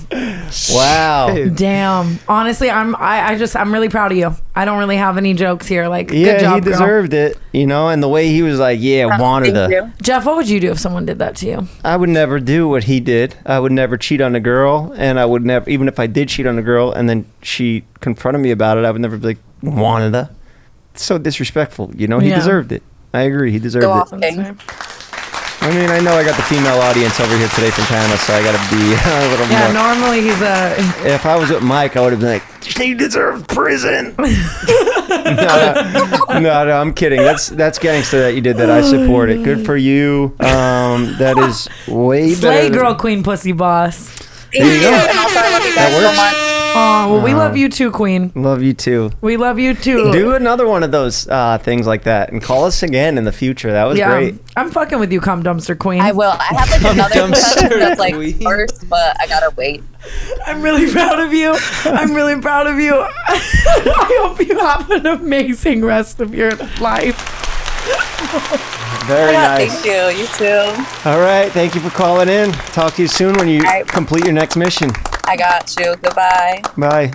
wow. Damn. Honestly, I'm really proud of you. I don't really have any jokes here. Like, Yeah, good job, he girl. deserved it, you know. And the way he was like, yeah, wanted Thank to. you. Jeff, what would you do if someone did that to you? I would never do what he did. I would never cheat on a girl, and I would never, even if I did cheat on a girl, and then she confronted me about it, I would never be like, wanted to. It's so disrespectful, you know. He Yeah. deserved it. I agree. He deserved Go it. off, King. I mean, I know I got the female audience over here today from TANA, so I got to be a little Yeah, more. normally he's a. If I was with Mike, I would have been like, "He deserves prison." no, I'm kidding. That's gangster that you did that. I support it. Good for you. That is way Slay better. girl, queen, pussy boss. There you go. And also, I love you guys That so works. much. Oh, well, we love you too, queen. Love you too. We love you too. Do another one of those things like that, and call us again in the future. That was great. I'm fucking with you, cum dumpster queen. I will. I have like another Dumpster confession that's like queen. first, but I gotta wait. I'm really proud of you. I'm really proud of you. I hope you have an amazing rest of your life. Very Yeah, nice. thank you. You too. All right. Thank you for calling in. Talk to you soon when you right. complete your next mission. I got you. Goodbye. Bye.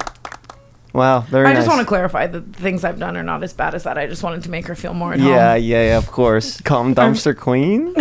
Wow. Very I nice. just want to clarify that the things I've done are not as bad as that. I just wanted to make her feel more at Yeah, home. yeah, of course. Calm dumpster queen.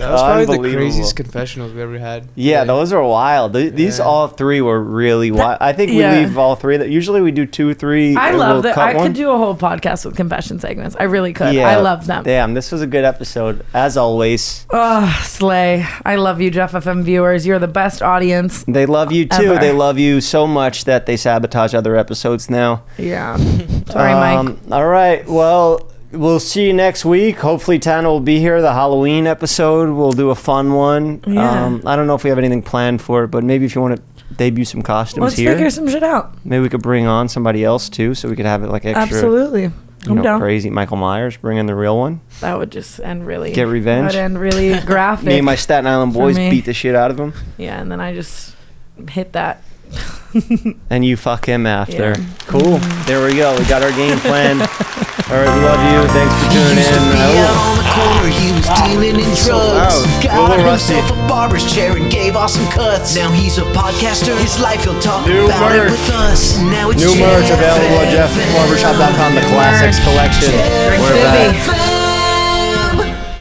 That was probably the Unbelievable. craziest confessionals we ever had. Yeah, those are wild. These Yeah. all three were really wild. I think we Yeah. leave all three. Usually we do 2, 3. I and love we'll that. cut I one. could do a whole podcast with confession segments. I really could. Yeah. I love them. Damn, this was a good episode as always. Oh, slay. I love you, Jeff FM viewers. You're the best audience. They love you too. Ever. They love you so much that they sabotage other episodes now. Yeah. Sorry, Mike. All right. Well, we'll see you next week. Hopefully, Tana will be here. The Halloween episode. We'll do a fun one. Yeah. I don't know if we have anything planned for it, but maybe if you want to debut some costumes Let's here, figure some shit out. maybe we could bring on somebody else too, so we could have it like extra. Absolutely. I'm down. Crazy Michael Myers, bring in the real one. That would just end really. Get revenge. That would end really graphic. Me and my Staten Island for boys me. beat the shit out of him, Yeah, and then I just hit that. and you fuck him after. Yeah. Cool. There we go. We got our game plan. All right, we love you. Thanks for tuning in. Out on the corner, he was dealing in drugs. loud. Got Little rusty. himself a barber's chair and gave off some cuts. Now he's a podcaster. His life he'll talk New about merch. it with us. Now it's New merch Jeff available at FM. jeffbarbershop.com. The Classics Collection. Drinks We're busy. back.